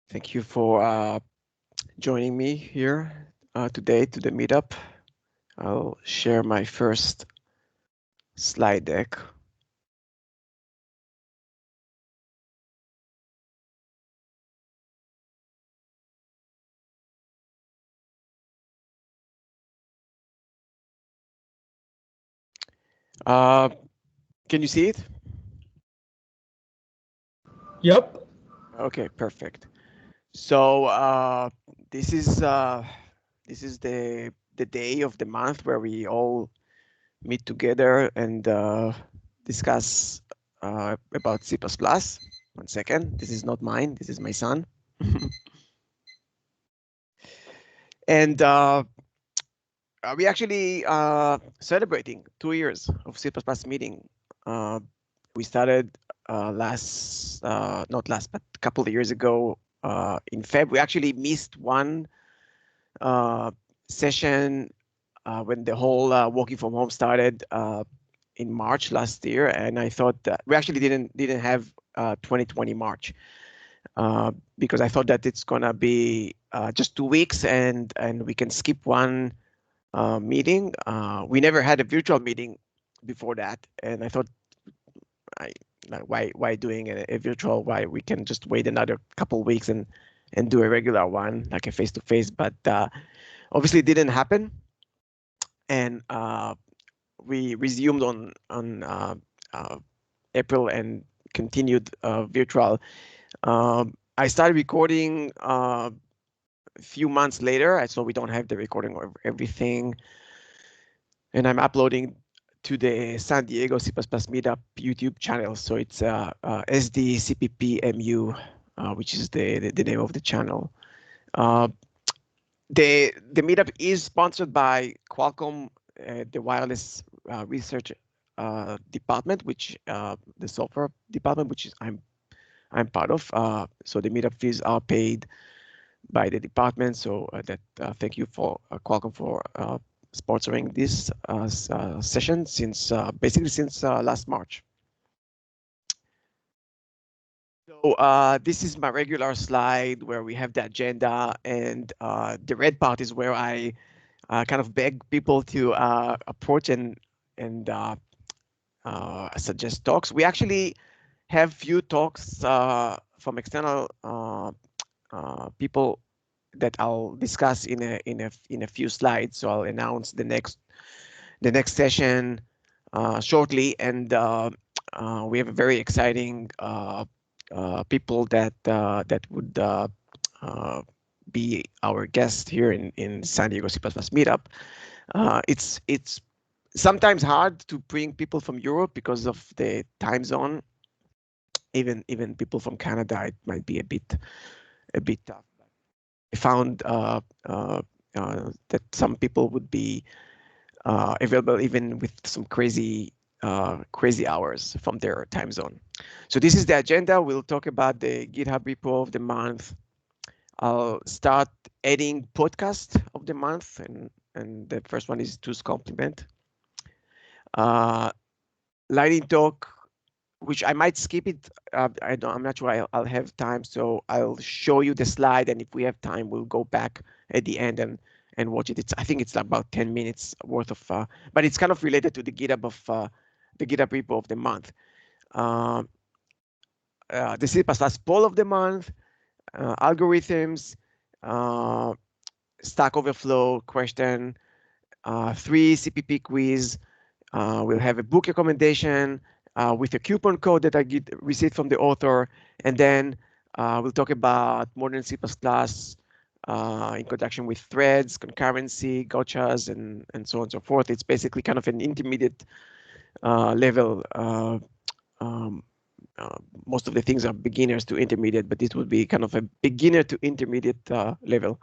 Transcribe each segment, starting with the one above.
Thank you for joining me here today to the meetup. I'll share my first slide deck. Can you see it? Yep. Okay, perfect. So this is the day of the month where we all meet together and discuss about C++. 1 second. This is not mine. This is my son. And we actually celebrating 2 years of C++ meeting. We started not last, but a couple of years ago in Feb. We actually missed one session when the whole working from home started in March last year, and I thought that we actually didn't have 2020 March because I thought that it's gonna be just 2 weeks and we can skip one meeting. We never had a virtual meeting before that, and I thought, why doing a virtual? Why we can just wait another couple weeks and do a regular one like a face-to-face, but obviously it didn't happen, and we resumed on April and continued virtual. I started recording a few months later, so we don't have the recording of everything, and I'm uploading to the San Diego C++ Meetup YouTube channel. So it's SDCppMU, which is the name of the channel. The meetup is sponsored by Qualcomm, the wireless research department, which the software department, which is I'm part of. So the meetup fees are paid by the department. So thank you for Qualcomm for sponsoring this session since basically since last March. So this is my regular slide where we have the agenda, and the red part is where I kind of beg people to approach and suggest talks. We actually have few talks from external people that I'll discuss in a few slides. So I'll announce the next session shortly, and we have a very exciting people that would be our guest here in San Diego C++ Meetup. It's sometimes hard to bring people from Europe because of the time zone. Even people from Canada, it might be a bit tough. I found that some people would be available even with some crazy hours from their time zone. So this is the agenda. We'll talk about the GitHub repo of the month. I'll start adding podcast of the month, and the first one is Two's Compliment. Lightning talk, which I might skip it. I'm not sure I'll have time, so I'll show you the slide, and if we have time, we'll go back at the end and watch it. I think it's about 10 minutes worth of, but it's kind of related to the GitHub of the GitHub repo of the month. The C++ poll of the month, algorithms, Stack Overflow question, 3 CPP quiz. We'll have a book recommendation with a coupon code that I received from the author, and then we'll talk about modern C++, in conjunction with threads, concurrency, gotchas, and so on and so forth. It's basically kind of an intermediate level. Most of the things are beginners to intermediate, but this would be kind of a beginner to intermediate level.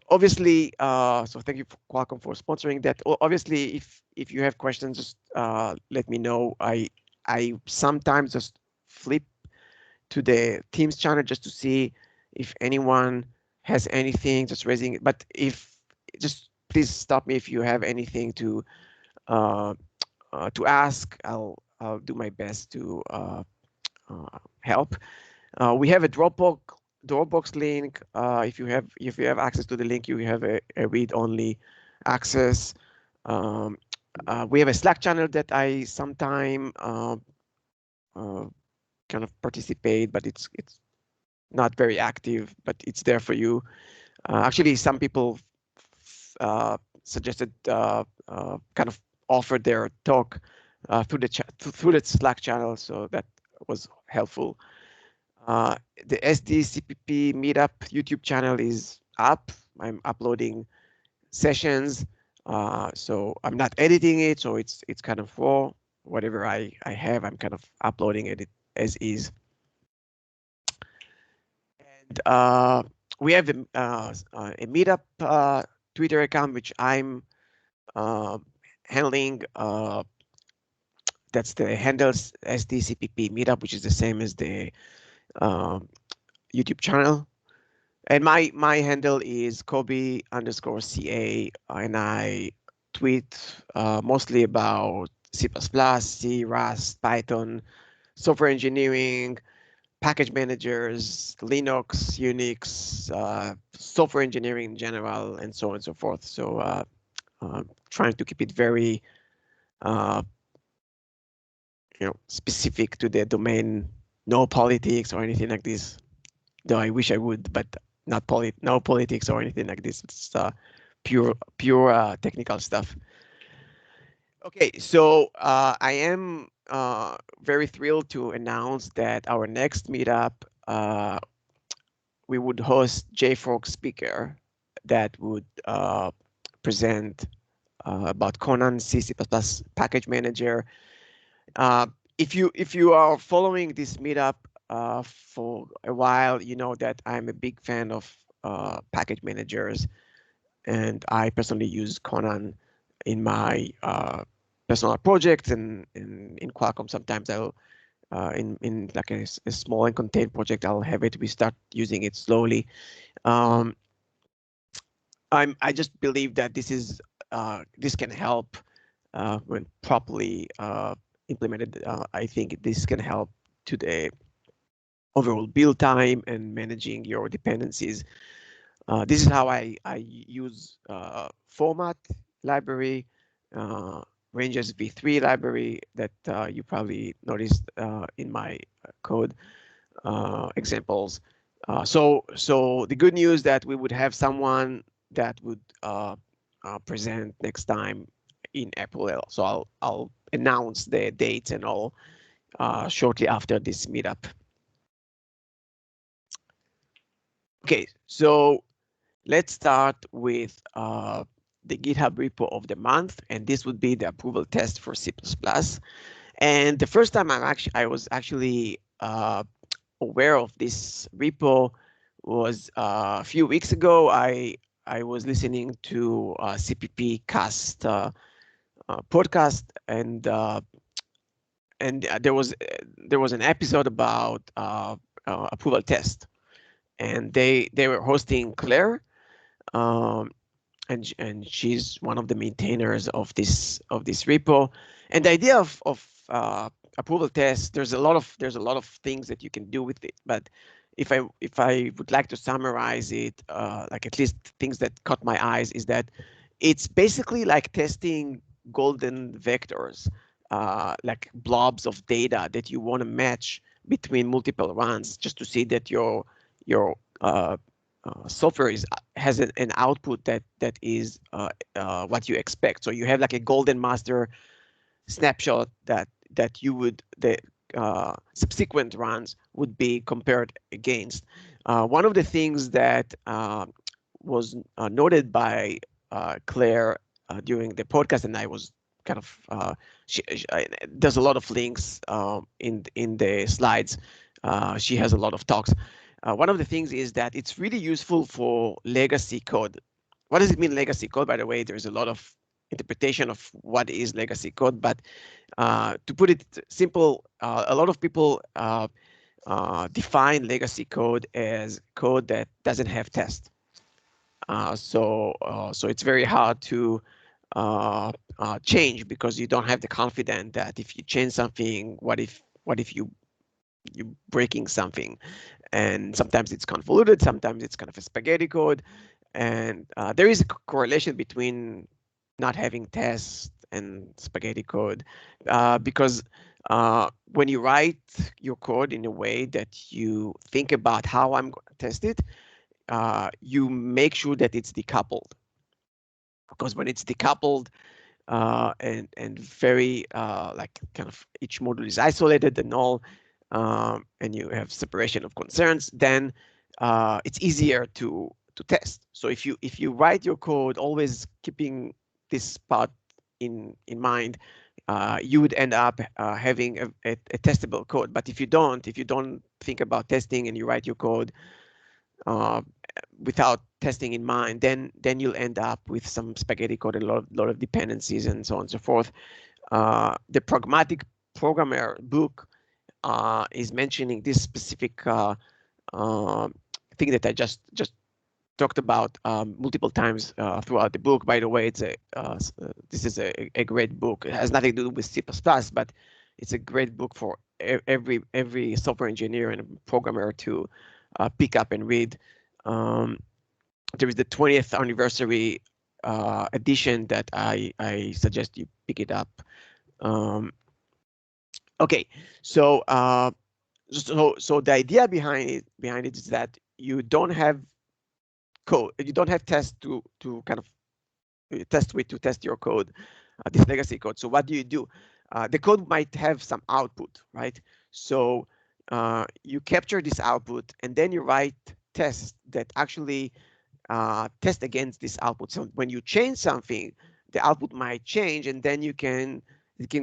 Obviously, so thank you, Qualcomm, for sponsoring that. Obviously, if you have questions, just let me know. I sometimes just flip to the Teams channel just to see if anyone has anything, just raising it. But if just please stop me if you have anything to ask. I'll do my best to help. We have a Dropbox Dropbox link. If you have access to the link, you have a read-only access. We have a Slack channel that I sometime kind of participate, but it's not very active, but it's there for you. Actually, some people suggested kind of offered their talk through the Slack channel, so that was helpful. The CPP Meetup YouTube channel is up. I'm uploading sessions, so I'm not editing it, so it's kind of raw. Whatever I have, I'm kind of uploading it as is. And we have a Meetup Twitter account which I'm handling. That's the handles SDCPP Meetup, which is the same as the YouTube channel. And my handle is Kobe_CA, and I tweet mostly about C++, C, Rust, Python, software engineering, package managers, Linux, Unix, software engineering in general, and so on and so forth. So trying to keep it very specific to the domain, no politics or anything like this. Though I wish I would, but no politics or anything like this. It's pure technical stuff. Okay, so I am very thrilled to announce that our next meetup, we would host JFrog speaker that would present about Conan Cc++ package manager. If you are following this meetup for a while, you know that I'm a big fan of package managers, and I personally use Conan in my personal projects, and in Qualcomm sometimes I'll in like a small and contained project I'll have it. We start using it slowly. I just believe that this can help when properly implemented. I think this can help to the overall build time and managing your dependencies. This is how I use format library, ranges v3 library that you probably noticed in my code examples. So the good news that we would have someone that would present next time in April. So I'll announce the dates and all shortly after this meetup. Okay, so let's start with the GitHub repo of the month, and this would be the approval test for C++. And the first time I was actually aware of this repo was a few weeks ago. I was listening to CppCast podcast, and there was an episode about approval test, and they were hosting Clare, and she's one of the maintainers of this repo. And the idea of approval test, there's a lot of things that you can do with it, but if I would like to summarize it, like at least things that caught my eyes, is that it's basically like testing golden vectors, like blobs of data that you want to match between multiple runs, just to see that your software has an output that is what you expect. So you have like a golden master snapshot that you would, the subsequent runs would be compared against. One of the things that was noted by Clare during the podcast, and I was kind of there's a lot of links in the slides. She has a lot of talks. One of the things is that it's really useful for legacy code. What does it mean, legacy code? By the way, there's a lot of interpretation of what is legacy code, but to put it simple, a lot of people define legacy code as code that doesn't have tests. So it's very hard to change, because you don't have the confidence that if you change something, what if you breaking something. and sometimes it's convoluted, sometimes it's kind of a spaghetti code, and there is a correlation between not having tests and spaghetti code, because when you write your code in a way that you think about how I'm going to test it, you make sure that it's decoupled. Because when it's decoupled and very like kind of each module is isolated and all, and you have separation of concerns, then it's easier to test. So if you write your code always keeping this part in mind, you would end up having a testable code. But if you don't think about testing and you write your code without testing in mind, then you'll end up with some spaghetti code and a lot of dependencies and so on and so forth. The Pragmatic Programmer book is mentioning this specific thing that I just talked about multiple times throughout the book. By the way, it's this is a great book. It has nothing to do with C++, but it's a great book for every software engineer and programmer to pick up and read. There is the 20th anniversary edition that I suggest you pick it up. Okay, so so the idea behind it is that you don't have code, you don't have tests to kind of test your code, this legacy code. So what do? The code might have some output, right? So you capture this output and then you write tests that actually test against this output. So when you change something, the output might change, and then it can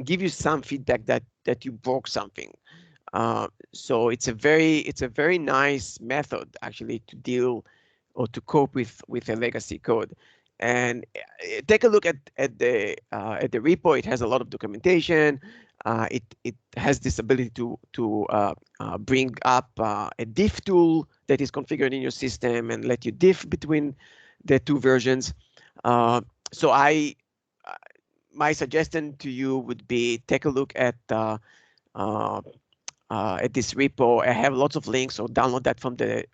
give you some feedback that you broke something. So it's a very nice method actually to deal or to cope with a legacy code. And take a look at the repo. It has a lot of documentation. It has this ability to bring up a diff tool that is configured in your system and let you diff between the two versions. So my suggestion to you would be take a look at this repo. I have lots of links, so download that from the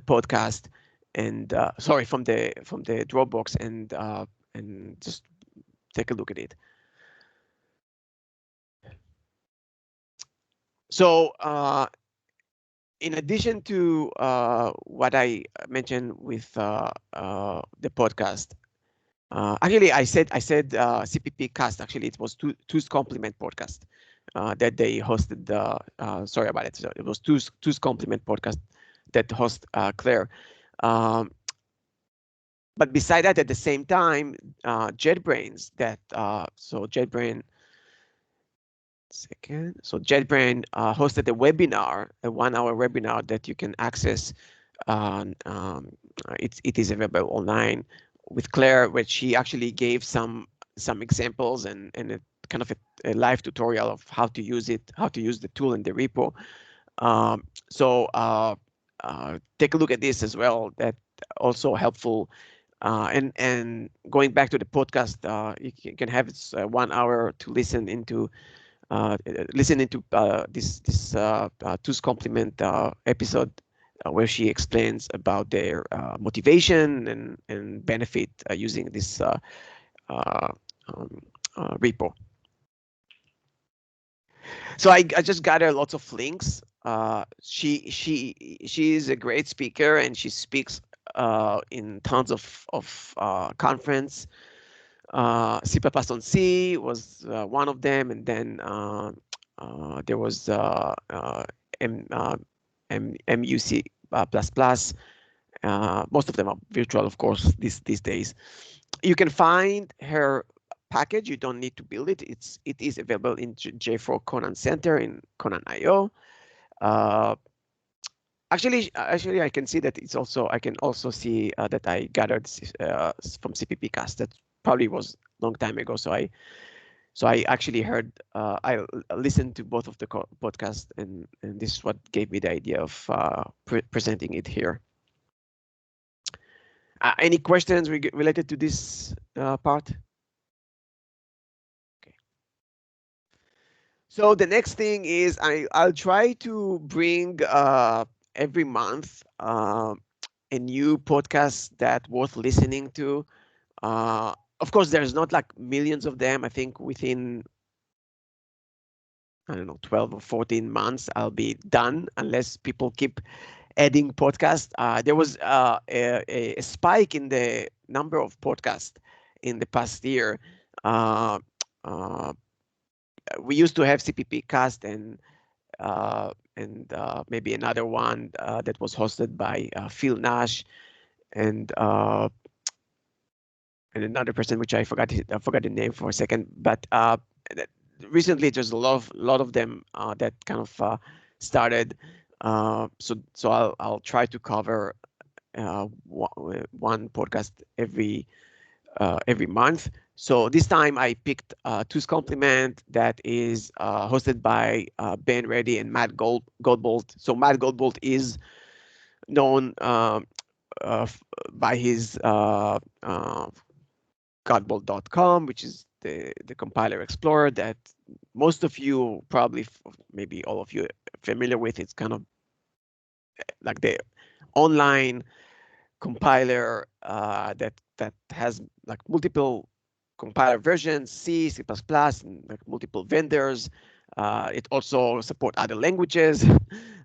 podcast, and sorry, from the Dropbox, and just take a look at it. So in addition to what I mentioned with the podcast, actually I said CppCast. Actually, it was Two's Compliment podcast that they hosted. Sorry about it. So it was Two's Compliment podcast that host Clare. But beside that, at the same time, JetBrains that so JetBrain. Second. So JetBrain hosted a webinar, a 1-hour webinar that you can access. It is available online with Clare, where she actually gave some examples and a kind of a live tutorial of how to use it, how to use the tool in the repo. So take a look at this as well. That also helpful. And going back to the podcast, you can have it 1 hour to listen into. This Two's Compliment episode where she explains about their motivation and benefit using this repo. So I just gathered lots of links. She is a great speaker, and she speaks in tons of conference. CppCon was one of them, and then there was MUC++. Most of them are virtual, of course, these days. You can find her package. You don't need to build it. It is available in J4 Conan Center in Conan.io. Actually, I can see that it's also. I can also see that I gathered from CppCast. That probably was a long time ago. So I actually heard. I listened to both of the podcasts, and this is what gave me the idea of presenting it here. Any questions related to this part? Okay. So the next thing is I'll try to bring every month a new podcast that worth listening to. Of course, there's not like millions of them. I think within, I don't know, 12 or 14 months, I'll be done unless people keep adding podcasts. There was a spike in the number of podcasts in the past year. Uh, uh, we used to have CPP Cast and maybe another one that was hosted by Phil Nash and another person which I forgot the name for a second. But recently there's a lot of them that kind of started. So I'll try to cover one podcast every month. So this time I picked Two's Compliment that is hosted by Ben Rady and Godbolt. So Matt Godbolt is known by his Godbolt.com, which is the compiler explorer that most of you probably, maybe all of you, are familiar with. It's kind of like the online compiler that has like multiple compiler versions, C, C++, and like multiple vendors. It also supports other languages.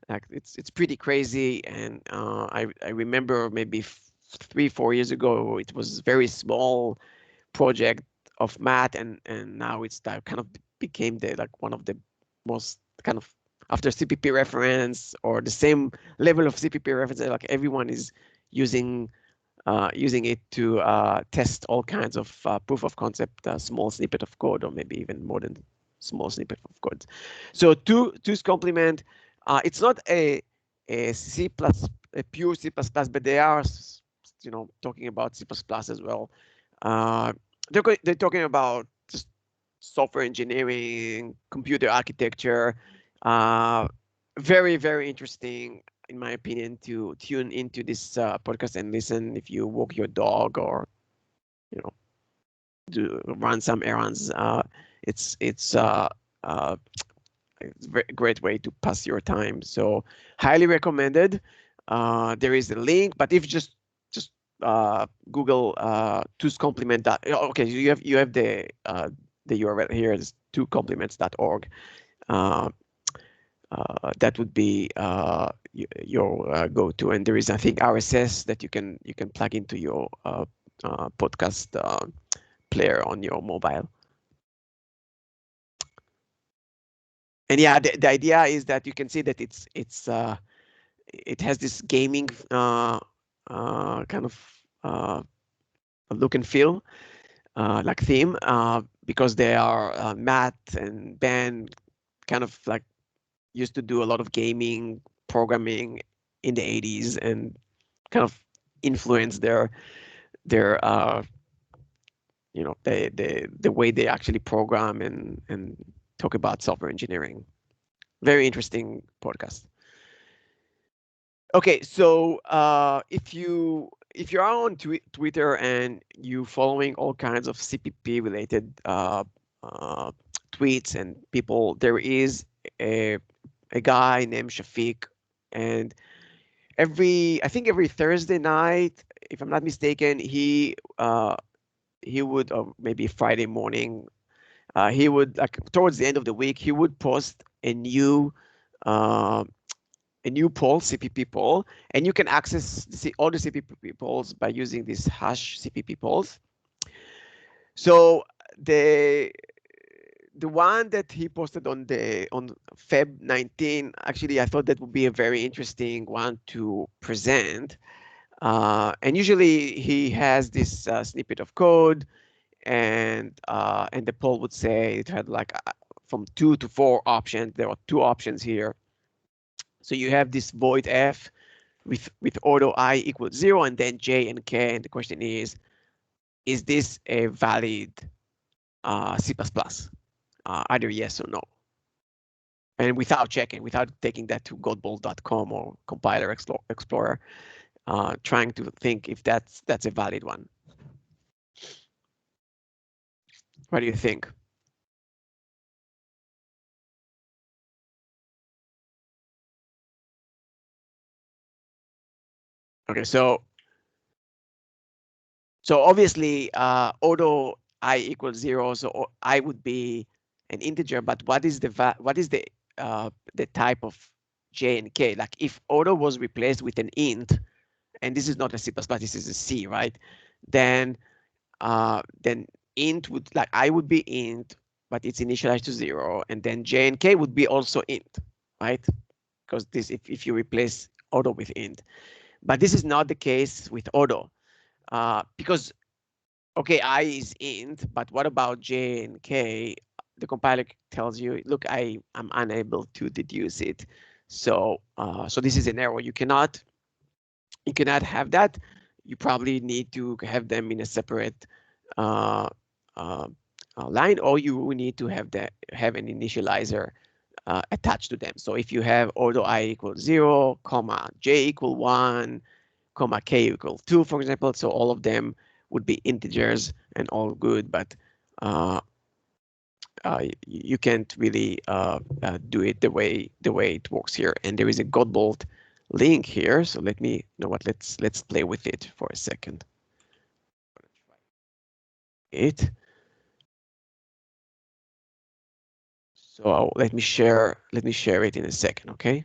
Like it's pretty crazy. And I remember maybe 3-4 years ago, it was very small project of math, and now it's that kind of became the like one of the most kind of, after CPP reference or the same level of CPP reference, like everyone is using it to test all kinds of proof of concept, small snippet of code, or maybe even more than small snippet of code. So Two's Complement, it's not a C plus, a pure C++, but they are, talking about C++ as well. They're talking about just software engineering, computer architecture. Very, very interesting, in my opinion, to tune into this podcast and listen if you walk your dog or, run some errands. It's a very great way to pass your time. So highly recommended. There is a link, but if just Google Two's Complement. Okay, you have the URL here. It's twocompliments.org. That would be your go-to, and there is, I think, RSS that you can plug into your podcast player on your mobile. And yeah, the idea is that you can see that it has this gaming kind of look and feel, like theme, because they are Matt and Ben kind of like used to do a lot of gaming programming in the 80s and kind of influenced their the way they actually program and talk about software engineering. Very interesting podcast. Okay, so if you're on Twitter and you following all kinds of CPP related tweets and people, there is a guy named Shafiq, and I think every Thursday night, if I'm not mistaken, he would, or maybe Friday morning, he would, like towards the end of the week, he would post a new poll, CPP poll, and you can access all the CPP polls by using this hash CPP polls. So the one that he posted on Feb 19, actually, I thought that would be a very interesting one to present. And usually he has this snippet of code, and the poll would say it had like from 2 to 4 options. There are 2 options here. So you have this void f with auto I equals 0 and then j and k, and the question is this a valid C++? Either yes or no. And without checking, without taking that to godbolt.com or compiler explorer, trying to think if that's a valid one. What do you think? Okay, so obviously auto I equals 0, so I would be an integer, but what is the type of J and K? Like if auto was replaced with an int, and this is not a C++, this is a C, right? Then int would, like I would be int, but it's initialized to 0, and then J and K would be also int, right? Because this, if you replace auto with int, but this is not the case with auto, because okay, I is int, but what about J and K? The compiler tells you, look, I'm unable to deduce it. So so this is an error. You cannot have that. You probably need to have them in a separate line, or you need to have an initializer attached to them. So if you have auto I equals 0, comma J equal 1, comma K equal 2, for example, so all of them would be integers and all good, but you can't really do it the way it works here. And there is a Godbolt link here, so let me, you know what, let's play with it for a second. So let me share it in a second, okay?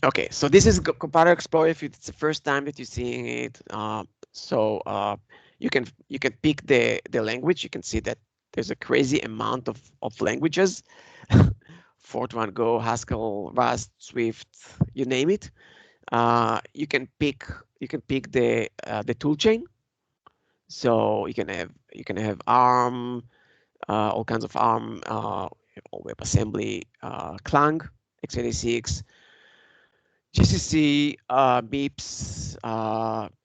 Okay, so this is Compiler Explorer. If it's the first time that you're seeing it, you can pick the language. You can see that there's a crazy amount of languages: Fortran, Go, Haskell, Rust, Swift, you name it. You can pick the toolchain. So you can have ARM, all kinds of ARM, WebAssembly, Clang, x86. GCC, MIPS,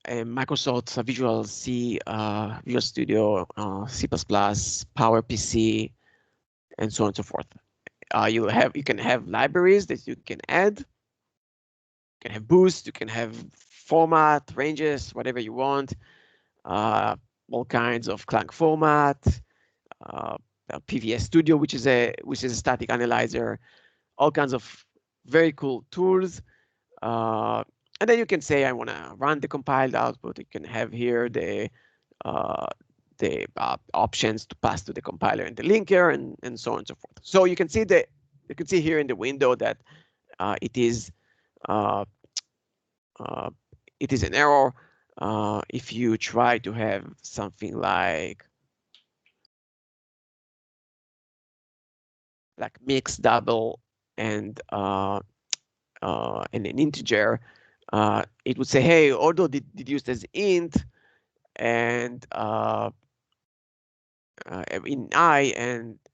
and Microsoft Visual C, Visual Studio, C++, PowerPC, and so on and so forth. You can have libraries that you can add. You can have boost, you can have format, ranges, whatever you want. All kinds of Clang format, PVS Studio, which is a static analyzer, all kinds of very cool tools. And then you can say, I want to run the compiled output. You can have here the options to pass to the compiler and the linker, and so on and so forth. So you can see here in the window that it is an error if you try to have something like mix, double, and an integer. It would say, hey, auto deduced as int, and in I,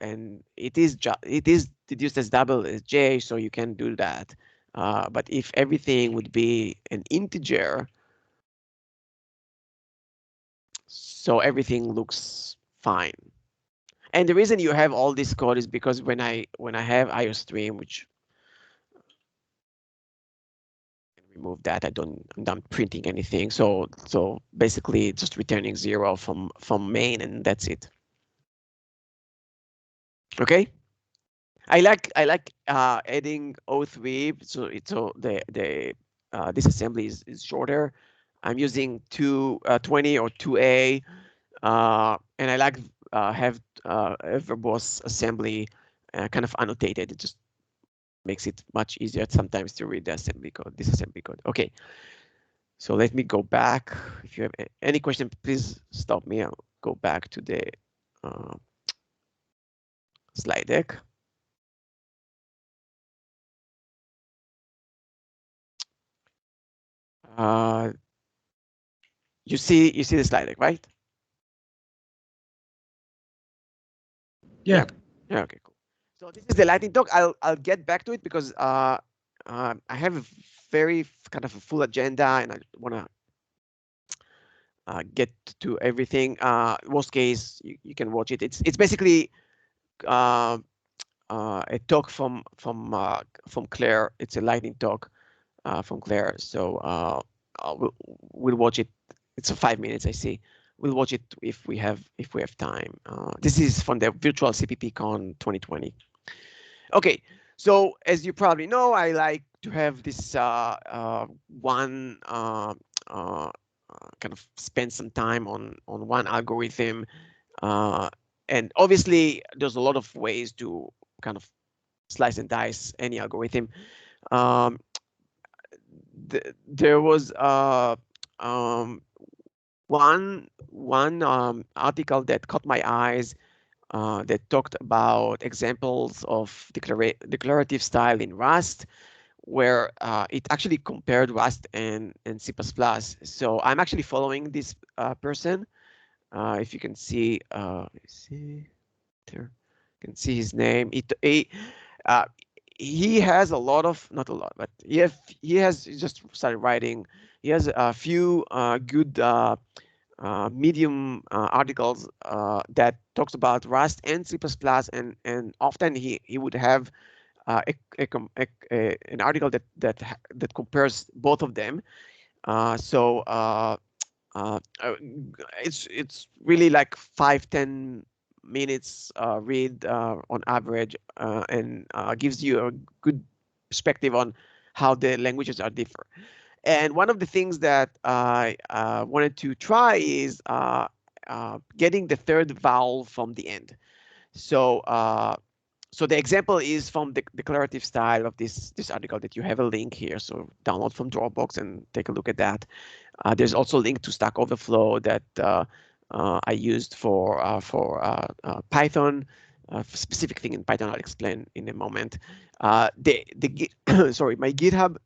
and it is deduced as double as J, so you can do that. But if everything would be an integer, so everything looks fine. And the reason you have all this code is because when I have IOStream, which remove that, I'm not printing anything. So basically just returning 0 from main, and that's it. Okay. I like adding O3, so the disassembly is shorter. I'm using 20 or 2A, and I like have a verbose assembly kind of annotated. It just makes it much easier sometimes to read the assembly code, disassembly code. Okay, so let me go back. If you have any question, please stop me. I'll go back to the slide deck. You see the slide deck, right? Yeah. Yeah. Okay. Cool. So this is the lightning talk. I'll get back to it because I have a very kind of a full agenda, and I want to get to everything. Worst case, you can watch it. It's basically a talk from Clare. It's a lightning talk from Clare. So we'll watch it. It's 5 minutes, I see. We'll watch it if we have time. This is from the virtual CppCon 2020. Okay, so as you probably know, I like to have this one kind of spend some time on one algorithm, and obviously there's a lot of ways to kind of slice and dice any algorithm. Um, there was um, one article that caught my eyes that talked about examples of declarative style in Rust, where it actually compared Rust and C++. So I'm actually following this person. If you can see, see there, you can see his name. Uh, he has a lot of, not a lot, but he has just started writing. He has a few good Medium articles that talks about Rust and C++, and often he would have an article that compares both of them. So it's really like 5-10 minutes read on average, and gives you a good perspective on how the languages are different. And one of the things that I wanted to try is getting the third vowel from the end. So so the example is from the declarative style of this article that you have a link here. So download from Dropbox and take a look at that. There's also a link to Stack Overflow that I used for Python. Specific thing in Python I'll explain in a moment. Sorry, my GitHub.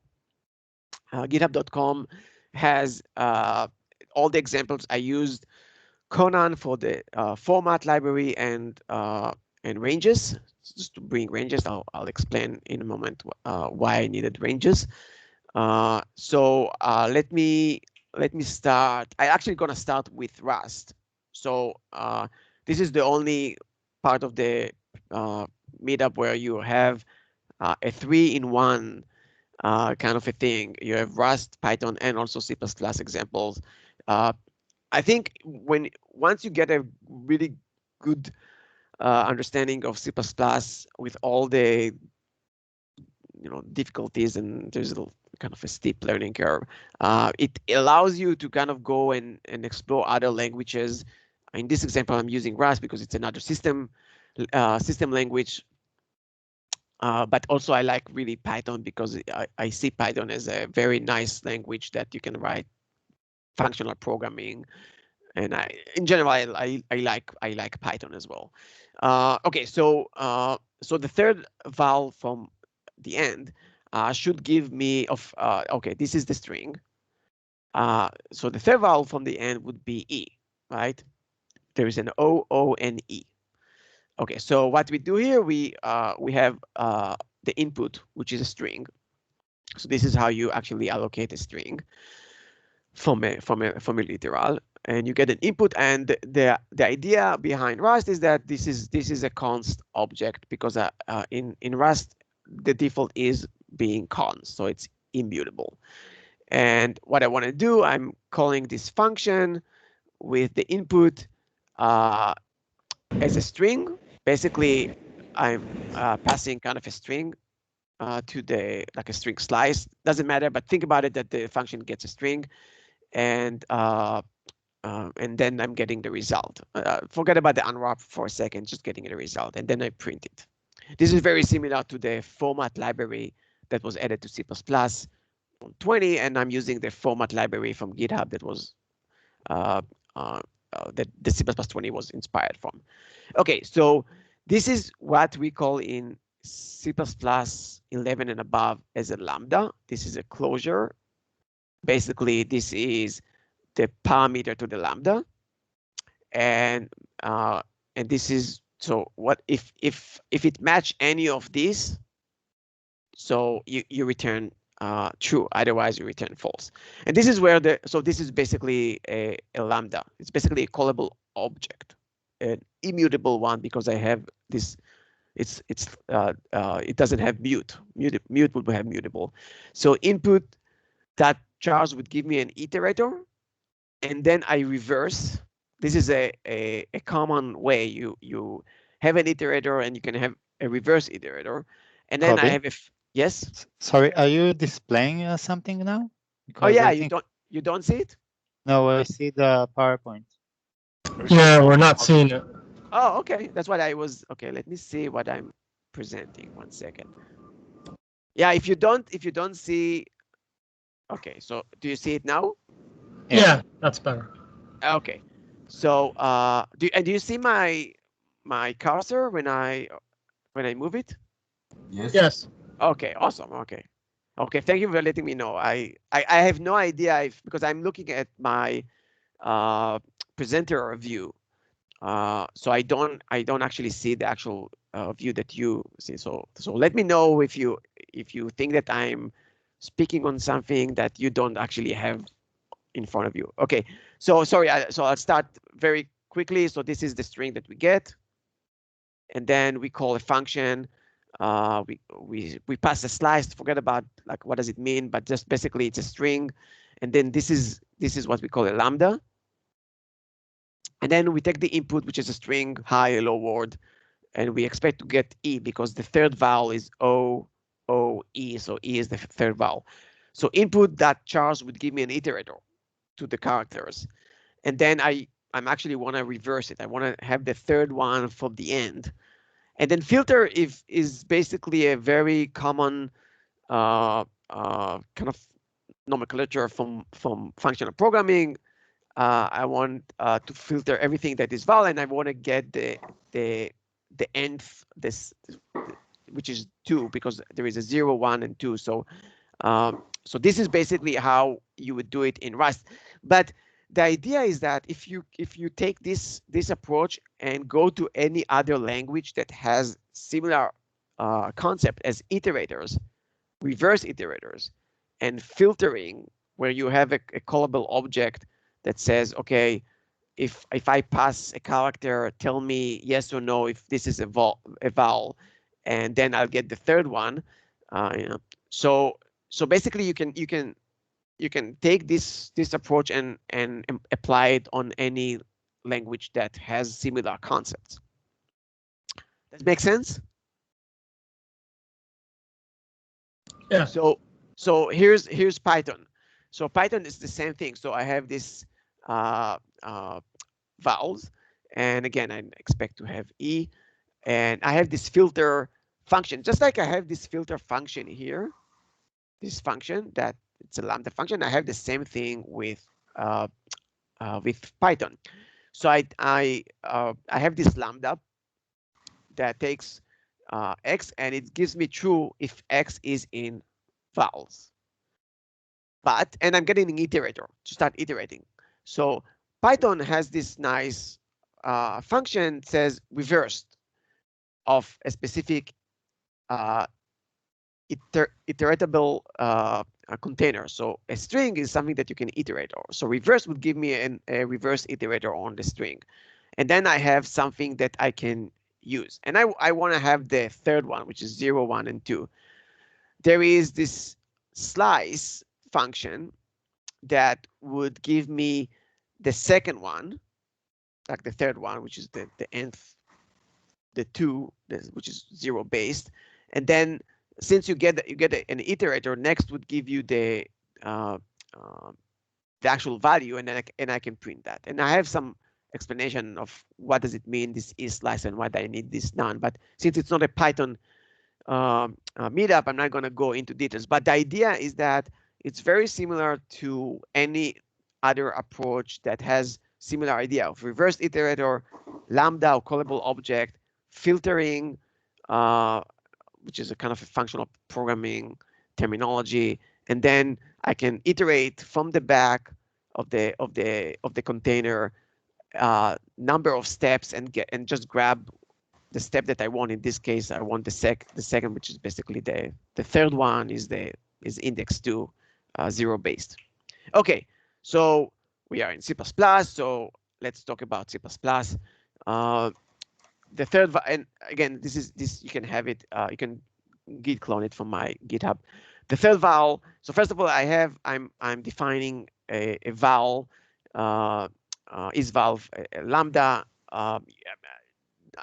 GitHub.com has all the examples. I used Conan for the format library and ranges. Just to bring ranges, I'll explain in a moment why I needed ranges. So let me start. I actually gonna start with Rust. So this is the only part of the meetup where you have a 3-in-1 kind of a thing. You have Rust, Python, and also C++ examples. I think once you get a really good understanding of C++ with all the difficulties, and there's a kind of a steep learning curve, it allows you to kind of go and explore other languages. In this example, I'm using Rust because it's another system language. But also I like really Python because I see Python as a very nice language that you can write functional programming, and in general I like Python as well. Okay, so so the third vowel from the end should give me okay, this is the string. So the third vowel from the end would be E, right? There is an O, O, and E. Okay, so what we do here, we have the input, which is a string. So this is how you actually allocate a string from a literal, and you get an input. And the idea behind Rust is that this is a const object, because in Rust the default is being const, so it's immutable. And what I want to do, I'm calling this function with the input as a string. Basically, I'm passing kind of a string to like a string slice. Doesn't matter, but think about it that the function gets a string, and then I'm getting the result. Forget about the unwrap for a second, just getting the result, and then I print it. This is very similar to the format library that was added to C++ on 20, and I'm using the format library from GitHub that was that the C++ 20 was inspired from. Okay, so this is what we call in C++ 11 and above as a lambda. This is a closure. Basically, this is the parameter to the lambda, and this is, so what if it match any of these, so you return true, otherwise you return false. And this is where so this is basically a lambda. It's basically a callable object, an immutable one, because I have this. It doesn't have mute. Mute would have mutable. So input that charge would give me an iterator, and then I reverse. This is a common way you have an iterator and you can have a reverse iterator. And then I have yes. Sorry, are you displaying something now? Oh Because yeah, I think you don't see it? no, I see the PowerPoint. Yeah, we're not seeing it. Oh, okay. That's what I was. Okay, let me see what I'm presenting. 1 second. Yeah, if you don't see. Okay, so do you see it now? Yeah, that's better. Okay. So do you see my cursor when I move it? Yes. Okay, awesome. Okay. Okay, thank you for letting me know. I have no idea if because I'm looking at my presenter view. So I don't actually see the actual view that you see. So let me know if you think that I'm speaking on something that you don't actually have in front of you. Okay, so sorry. So I'll start very quickly. So this is the string that we get, and then we call a function. We pass a slice. Forget about like what does it mean, but just basically it's a string, and then this is what we call a lambda. And then we take the input, which is a string, high, low word, and we expect to get E because the third vowel is O, O, E, so E is the third vowel. So input that chars would give me an iterator to the characters. And then I'm actually want to reverse it. I want to have the third one from the end. And then filter is basically a very common kind of nomenclature from functional programming. I want to filter everything that is vowel, and I want to get the nth which is 2 because there is a 0, 1, and 2. So so this is basically how you would do it in Rust. But the idea is that if you take this approach and go to any other language that has similar concept as iterators, reverse iterators, and filtering, where you have a callable object that says, okay, if I pass a character, tell me yes or no if this is a vowel, and then I'll get the third one. You know, so basically you can take this approach and apply it on any language that has similar concepts. Does that make sense? Yeah. So here's Python. So Python is the same thing. So I have this vowels, and again I expect to have E, and I have this filter function, just like I have this filter function here. This function that it's a lambda function. I have the same thing with Python. So I have this lambda that takes x, and it gives me true if x is in vowels. And I'm getting an iterator to start iterating. So Python has this nice function says reversed of a specific iteratable container. So a string is something that you can iterate over. So reverse would give me a reverse iterator on the string. And then I have something that I can use. And I want to have the third one, which is 0, 1, and 2. There is this slice function that would give me the second one, like the third one, which is the nth, the 2, which is 0 based. And then since you get an iterator, next would give you the actual value, and then I can print that. And I have some explanation of what does it mean this is slice and why I need this none. But since it's not a Python meetup, I'm not going to go into details. But the idea is that it's very similar to any other approach that has similar idea of reverse iterator, lambda or callable object, filtering, which is a kind of a functional programming terminology, and then I can iterate from the back of the container number of steps and just grab the step that I want. In this case, I want the second, which is basically the third one is index 2, 0 based. Okay, so we are in C++. So let's talk about C++. The third, and again, this you can have it. You can git clone it from my GitHub. The third vowel. So first of all, I'm defining a vowel. Is vowel lambda.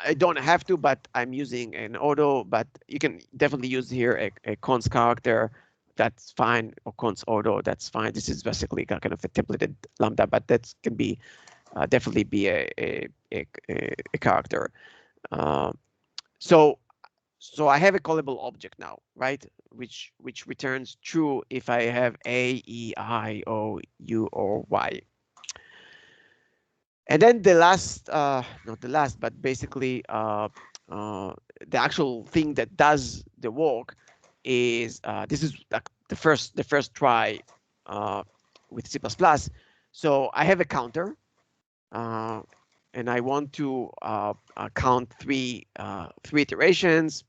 I don't have to, but I'm using an auto, but you can definitely use here a const character. That's fine, or const auto, that's fine. This is basically kind of a templated lambda, but that can be definitely be a character. So I have a callable object now, right? Which returns true if I have A, E, I, O, U, or Y. And then the last, not the last, but basically the actual thing that does the work is this is like the first try with C++. So I have a counter, and I want to count three iterations,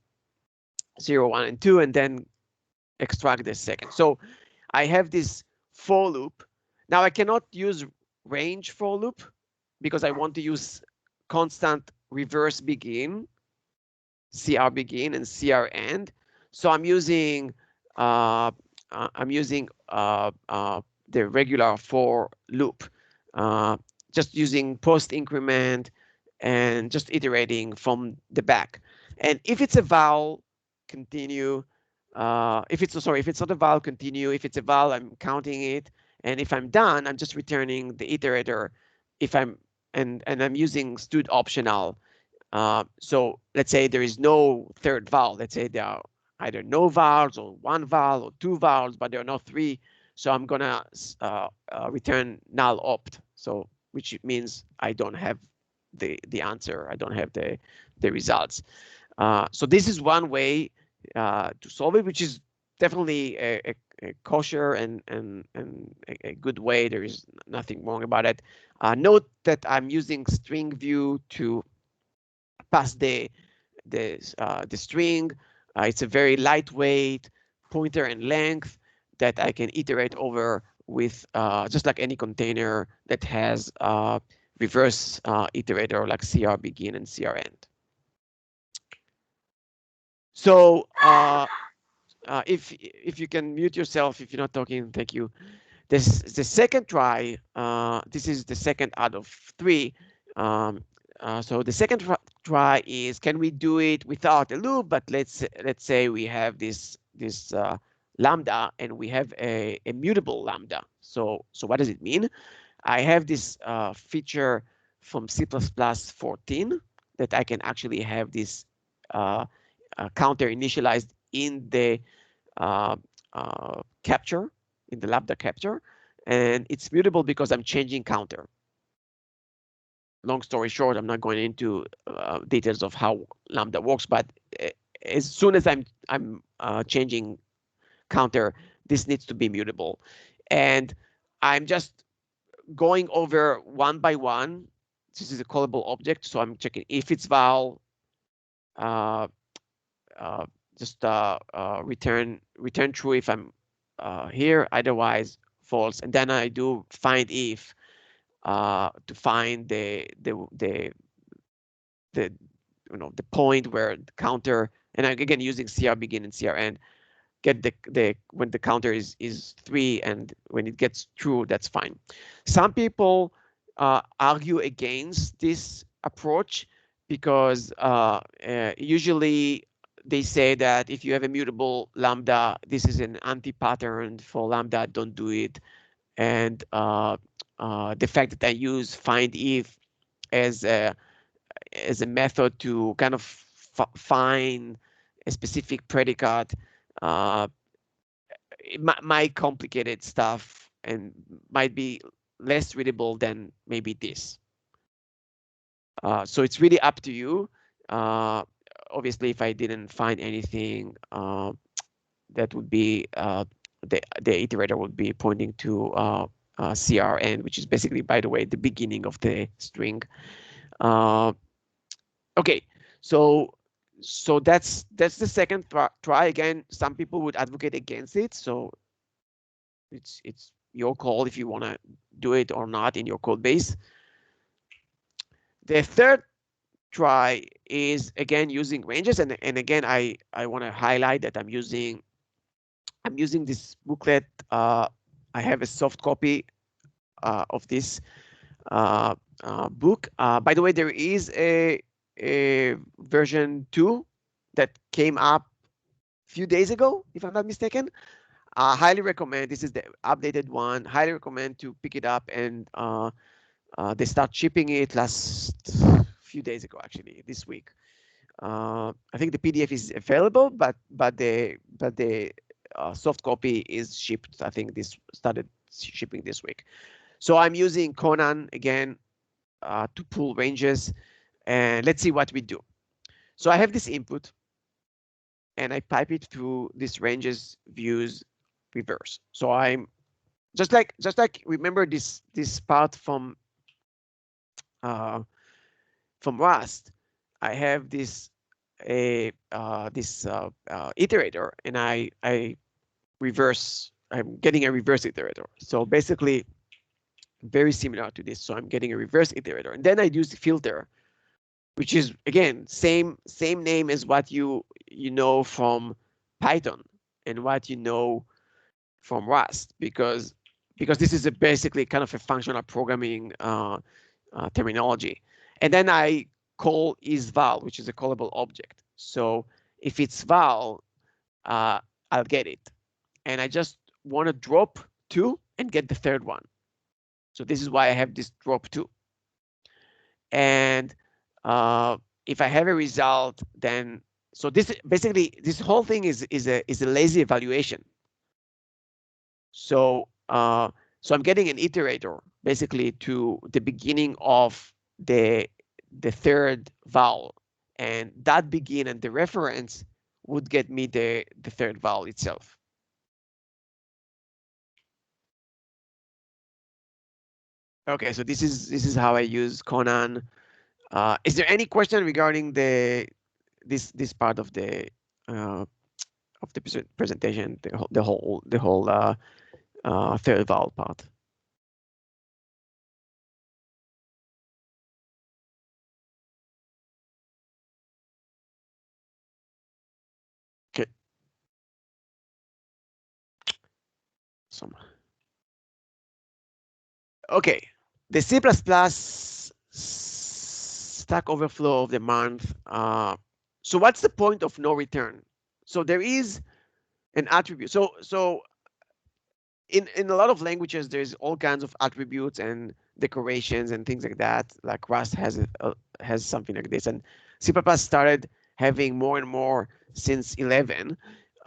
0, 1, and 2, and then extract the second. So I have this for loop. Now I cannot use range for loop because I want to use constant reverse begin, CR begin and CR end. So I'm using the regular for loop, just using post increment and just iterating from the back. And if it's a vowel, continue. If it's not a vowel, continue. If it's a vowel, I'm counting it. And if I'm done, I'm just returning the iterator. If I'm and I'm using stud optional. So let's say there is no third vowel. Let's say there are either no vowels or one vowel or two vowels, but there are not three. So I'm gonna return null opt. So which means I don't have the answer. I don't have the results. So this is one way to solve it, which is definitely a kosher and a good way. There is nothing wrong about it. Note that I'm using string view to pass the string. It's a very lightweight pointer and length that I can iterate over with just like any container that has reverse iterator like CR begin and CR end. So if you can mute yourself if you're not talking, thank you. This is the second try. This is the second out of 3. So the second try is, can we do it without a loop? But let's say we have this lambda and we have a mutable lambda. So what does it mean? I have this feature from C++ 14 that I can actually have this counter initialized in the capture, in the lambda capture, and it's mutable because I'm changing counter. Long story short, I'm not going into details of how lambda works, but as soon as I'm changing counter, this needs to be mutable, and I'm just going over one by one. This is a callable object, so I'm checking if it's vowel. Just return true if I'm here, otherwise false, and then I do find if to find the point where the counter, and I'm again using CR begin and CR end, get the when the counter is 3, and when it gets true, that's fine. Some people argue against this approach because usually they say that if you have a mutable lambda, this is an anti-pattern for lambda, don't do it. And the fact that I use find if as a method to kind of find a specific predicate, it might complicate stuff and might be less readable than maybe this. So it's really up to you. Obviously, if I didn't find anything, that would be the iterator would be pointing to CRN, which is basically, by the way, the beginning of the string. Okay, so that's the second try. Again, some people would advocate against it, so it's your call if you want to do it or not in your code base. The third try is again using ranges, and again I want to highlight that I'm using this booklet. I have a soft copy of this book. By the way, there is a version 2 that came up a few days ago, if I'm not mistaken. I highly recommend. This is the updated one. Highly recommend to pick it up, and they start shipping it last few days ago, actually, this week. I think the PDF is available, but the soft copy is shipped. I think this started shipping this week. So I'm using Conan again to pull ranges, and let's see what we do. So I have this input, and I pipe it through this ranges views reverse. So I'm just like remember this part from Rust. I have this iterator, and I reverse. I'm getting a reverse iterator. So basically, very similar to this. So I'm getting a reverse iterator, and then I use the filter, which is again same name as what you know from Python and what you know from Rust, because this is basically kind of a functional programming terminology. And then I call isVal, which is a callable object. So if it's val, I'll get it. And I just want to drop 2 and get the third one. So this is why I have this drop 2. And if I have a result, then so this basically this whole thing is a lazy evaluation. So so I'm getting an iterator basically to the beginning of the third vowel, and that begin and the reference would get me the third vowel itself. Okay, so this is how I use Conan. Is there any question regarding this part of the presentation, the whole third vowel part? Okay. Okay, the C++ Stack Overflow of the month. So what's the point of no return? So there is an attribute. So in a lot of languages, there's all kinds of attributes and decorations and things like that. Like Rust has something like this, and C++ started having more and more since 11,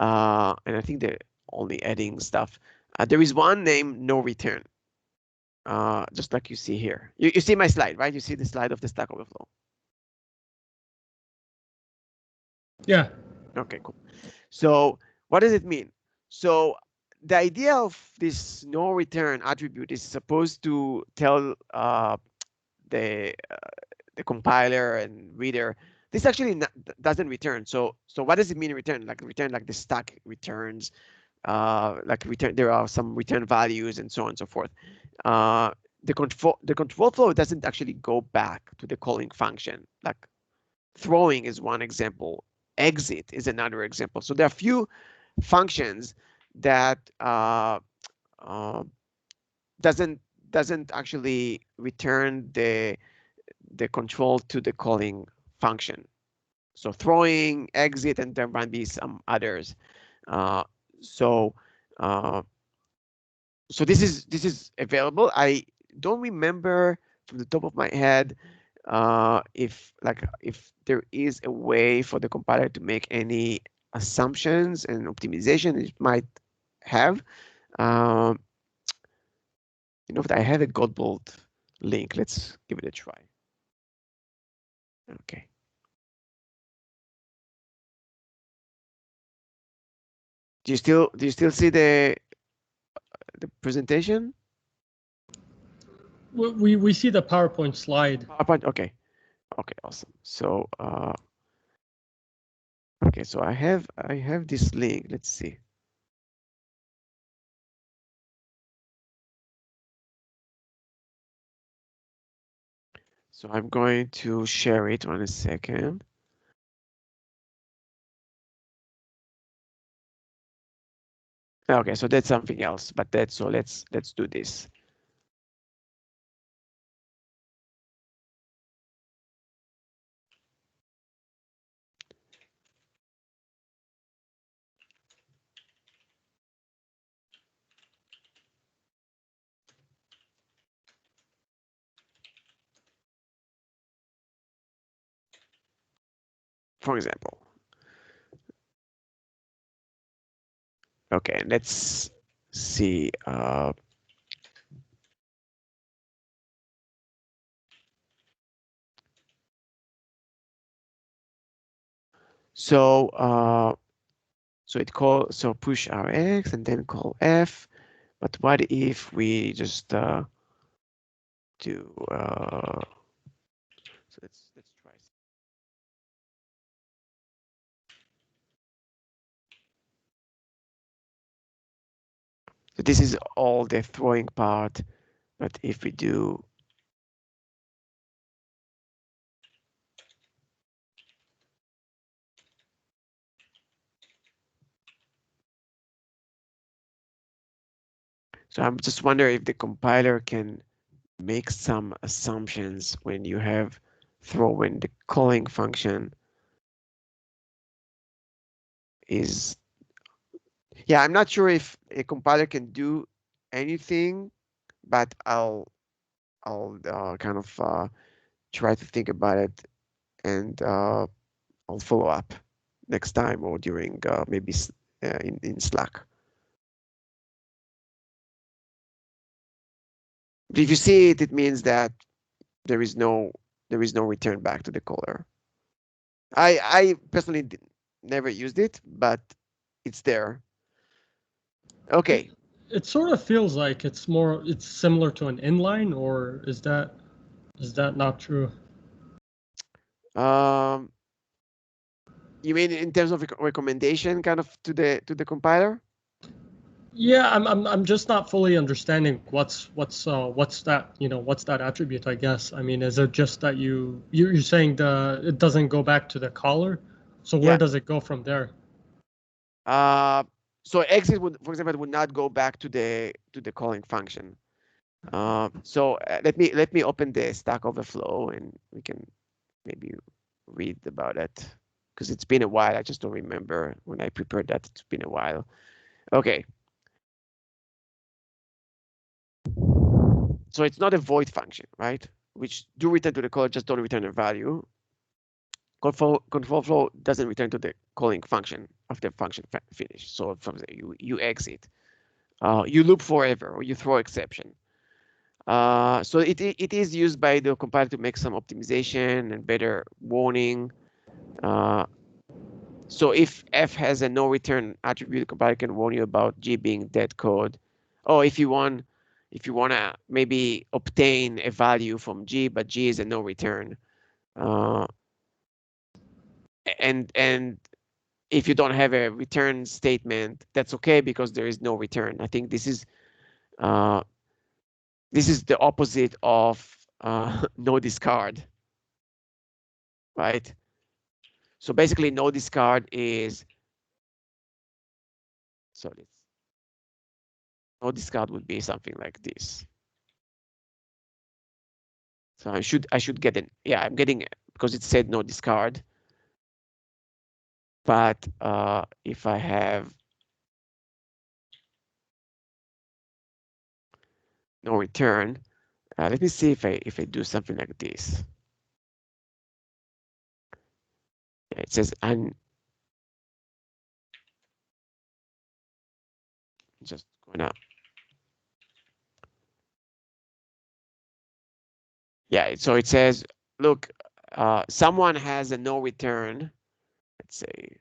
and I think they're only adding stuff. There is one named no return, just like you see here. You see my slide, right? You see the slide of the Stack Overflow. Yeah. Okay, cool. So what does it mean? So the idea of this no return attribute is supposed to tell the compiler and reader this actually doesn't return. So what does it mean return? Like return like the stack returns, like return. There are some return values and so on and so forth. The control flow doesn't actually go back to the calling function. Like throwing is one example. Exit is another example. So there are few functions that doesn't actually return the control to the calling function. So throwing, exit, and there might be some others. So this is available. I don't remember from the top of my head if there is a way for the compiler to make any assumptions and optimization. It might have. You know, I have a Godbolt link. Let's give it a try. Okay. Do you still see the presentation? We see the PowerPoint slide. PowerPoint. Okay. Okay. Awesome. So okay. So I have this link. Let's see. So I'm going to share it on a second. Okay, so that's something else, but that's so let's do this. for example. Okay, let's see. So push Rx and then call F. But what if we just do so let's try. So this is all the throwing part, but if we do so I'm just wondering if the compiler can make some assumptions when you have throw in the calling function is, yeah, I'm not sure if a compiler can do anything, but I'll kind of try to think about it, and I'll follow up next time or during maybe in Slack. But if you see it, it means that there is no return back to the caller. I personally never used it, but it's there. Okay. It sort of feels like it's similar to an inline, or is that not true? You mean in terms of recommendation, kind of to the compiler? Yeah, I'm just not fully understanding what's that, what's that attribute, I guess. I mean, is it just that you're saying it doesn't go back to the caller? So where does it go from there? So exit would, for example, would not go back to the calling function. So let me open the Stack Overflow and we can maybe read about it, because it's been a while. I just don't remember when I prepared that. It's been a while. Okay. So it's not a void function, right? Which do return to the caller, just don't return a value. Control flow doesn't return to the calling function after the function finish. So from there, you exit. You loop forever, or you throw exception. So it is used by the compiler to make some optimization and better warning. So if F has a no return attribute, the compiler can warn you about G being dead code. Oh, if you want to maybe obtain a value from G, but G is a no return. And if you don't have a return statement, that's okay, because there is no return. I think this is the opposite of no discard, right? So basically, no discard is, so no discard would be something like this. So I should get an, yeah, I'm getting it because it said no discard. But if I have no return, let me see if I do something like this. Yeah, it says I'm just gonna, yeah. So it says, look, someone has a no return. Let's say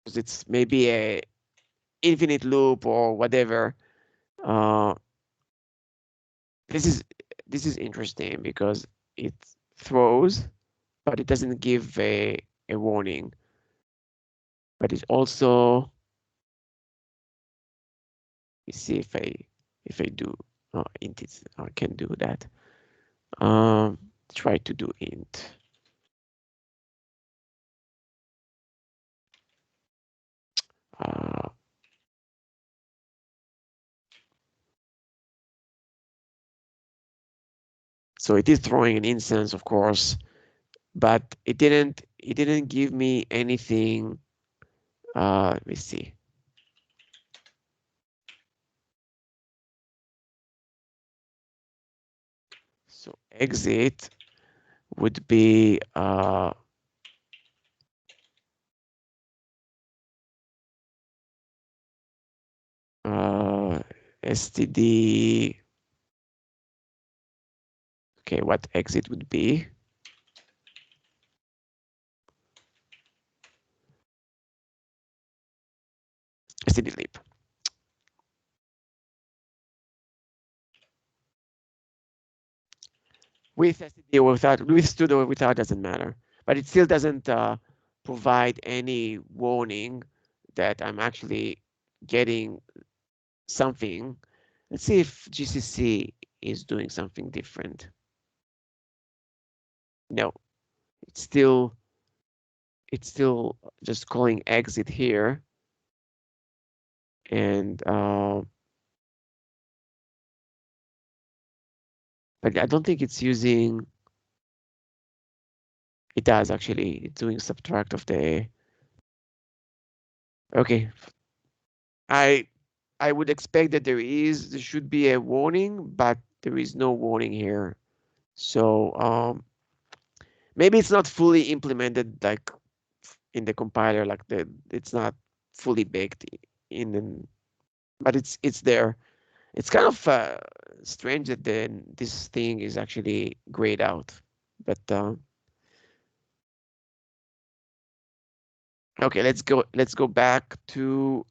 it's maybe a infinite loop or whatever. This is interesting because it throws, but it doesn't give a warning. But it also, let me see if I do int it, I can do that. Try to do int. So it is throwing an instance, of course, but it didn't give me anything. Let me see. So exit, would be std. Okay, what exit would be? std_lib. With std or without, with std or without doesn't matter, but it still doesn't provide any warning that I'm actually getting something. Let's see if GCC is doing something different. No, it's still just calling exit here, and but I don't think it's using. It does actually. It's doing subtract of the. Okay, I would expect that there should be a warning, but there is no warning here. So maybe it's not fully implemented like in the compiler, like it's not fully baked in, but it's there. It's kind of strange that this thing is actually grayed out, but okay, let's go back to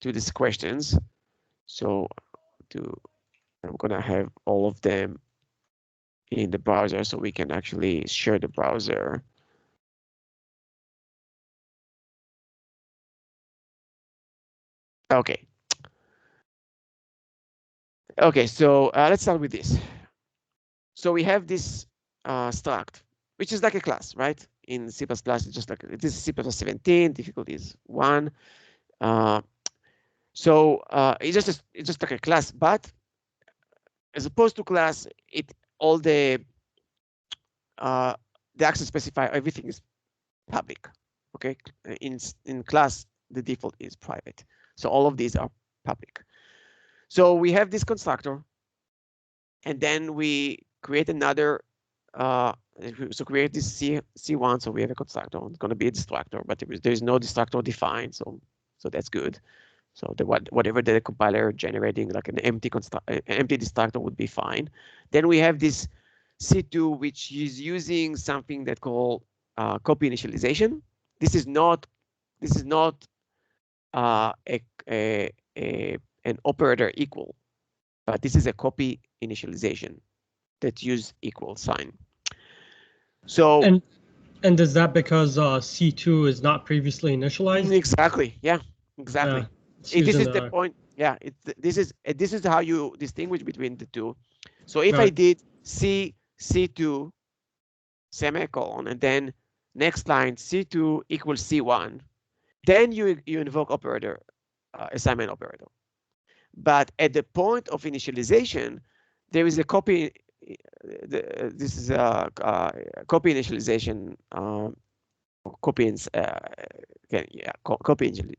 these questions. So I'm gonna have all of them in the browser so we can actually share the browser. Okay. Okay, so let's start with this. So we have this struct, which is like a class, right? In C++, it's just like this is C++ 17, difficulty is 1. So it's just like a class, but as opposed to class, all the access specifier, everything is public. Okay, in class the default is private, so all of these are public. So we have this constructor, and then we create another. So create this C1. So we have a constructor. It's going to be a destructor, but there is no destructor defined. So that's good. So whatever the compiler generating, like an empty destructor, would be fine. Then we have this C2, which is using something that called copy initialization. This is not an operator equal, but this is a copy initialization that use equal sign. So and is that because C2 is not previously initialized? Exactly. Yeah. Exactly. This is the point. Yeah. This is how you distinguish between the two. So if I did C2 semicolon and then next line C2 equals C1, then you invoke operator, assignment operator. But at the point of initialization, there is a copy. This is a copy initialization. Copy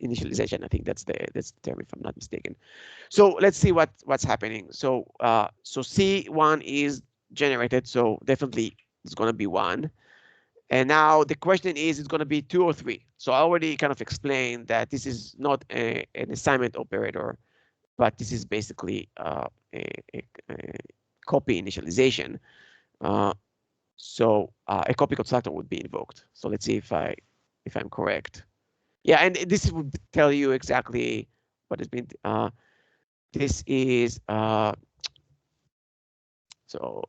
initialization. I think that's the term, if I'm not mistaken. So let's see what's happening. So so C1 is generated. So definitely it's going to be 1. And now the question is, it's going to be 2 or 3. So I already kind of explained that this is not an assignment operator, but this is basically a copy initialization. So a copy constructor would be invoked. So let's see if I'm correct. Yeah, and this would tell you exactly what has been. This is so.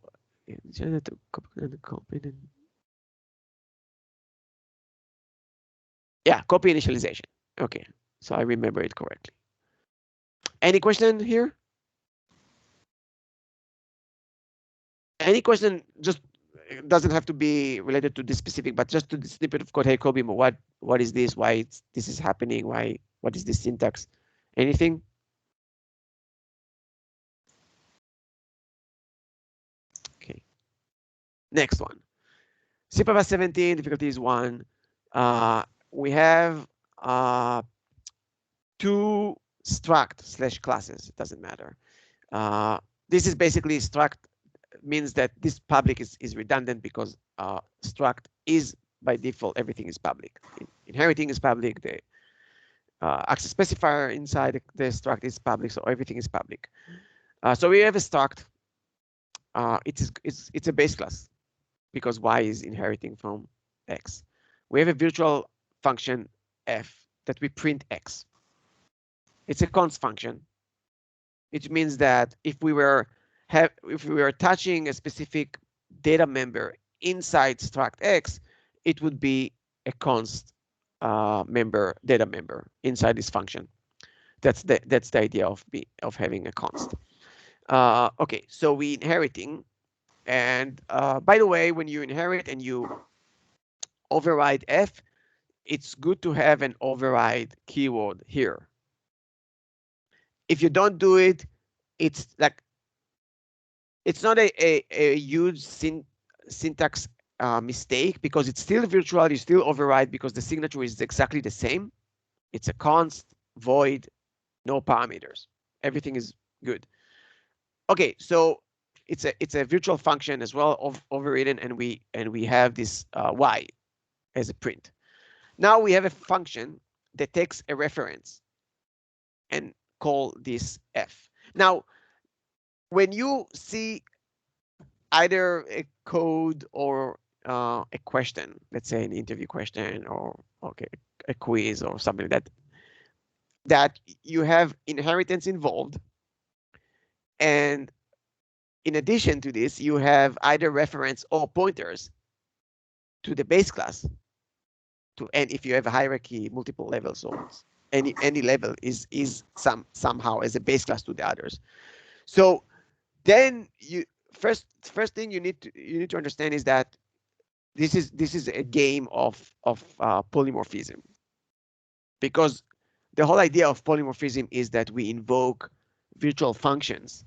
Yeah, copy initialization. Okay, so I remember it correctly. Any question here? Any question? Just it doesn't have to be related to this specific, but just to the snippet of code. Hey, Kobe, what is this? Why this is happening? Why? What is this syntax? Anything? Okay. Next one. C++ 17, difficulty is 1. We have 2 struct / classes. It doesn't matter. This is basically struct means that this public is redundant because struct is by default, everything is public. Inheriting is public. The access specifier inside the struct is public, so everything is public. So we have a struct. It's a base class because y is inheriting from x. We have a virtual function f that we print x. It's a const function. It means that if we were touching a specific data member inside struct x, it would be a const data member inside this function. That's the idea of having a const. Okay, so we inheriting, and by the way, when you inherit and you override f, it's good to have an override keyword here. If you don't do it, it's like it's not a huge syntax mistake because it's still virtual. You still override because the signature is exactly the same. It's a const void, no parameters. Everything is good. Okay, so it's a virtual function as well of overridden, and we have this y as a print. Now we have a function that takes a reference and call this f. Now, when you see either a code or a question, let's say an interview question or okay, a quiz or something that you have inheritance involved, and in addition to this, you have either reference or pointers to the base class. And if you have a hierarchy, multiple levels, or any level is somehow as a base class to the others. So then you first thing you need to understand is that this is a game of polymorphism, because the whole idea of polymorphism is that we invoke virtual functions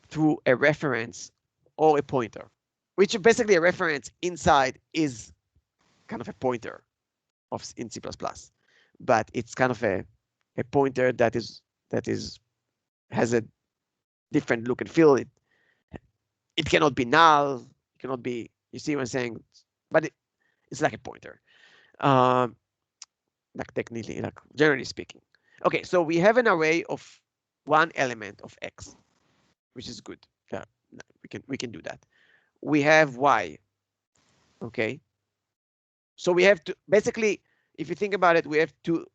through a reference or a pointer, which basically a reference inside is kind of a pointer in C++, but it's kind of a pointer that has a different look and feel. It cannot be null. It cannot be. You see what I'm saying? But it's like a pointer, like technically, like generally speaking. Okay, so we have an array of one element of x, which is good. Yeah, we can do that. We have y. Okay. So we have to basically, if you think about it, we have two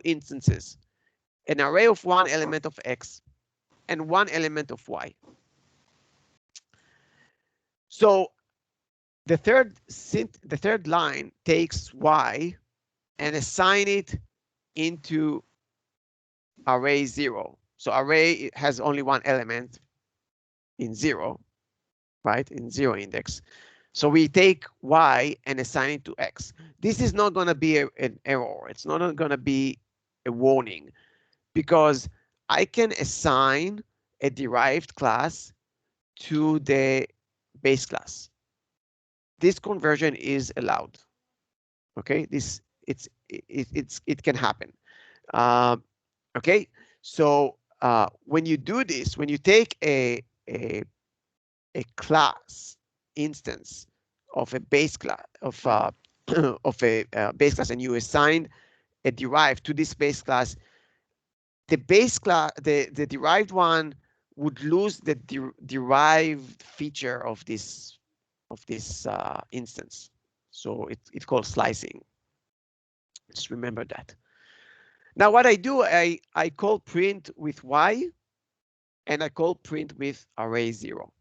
instances, an array of one element of x and one element of y. So the third line takes y and assign it into array 0. So array has only one element in 0, right? In 0 index. So we take y and assign it to x. This is not going to be an error. It's not going to be a warning, because I can assign a derived class to the base class. This conversion is allowed. Okay, it can happen. Okay, so when you do this, when you take a class instance of a base class of a base class, and you assign a derived to this base class, the base class, the derived one would lose the derived feature of this instance. So it's called slicing. Just remember that. Now what I do, I call print with y, and I call print with array 0.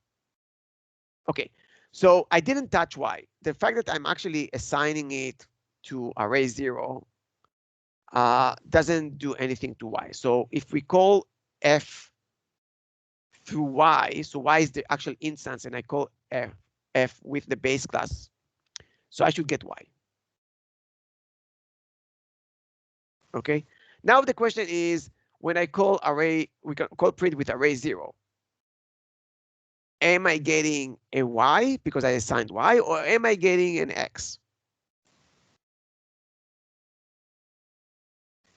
Okay, so I didn't touch y. The fact that I'm actually assigning it to array 0 doesn't do anything to y. So if we call f through y, so y is the actual instance, and I call f with the base class, so I should get y. Okay, now the question is, when I call array, we can call print with array 0. Am I getting a y because I assigned y, or am I getting an x?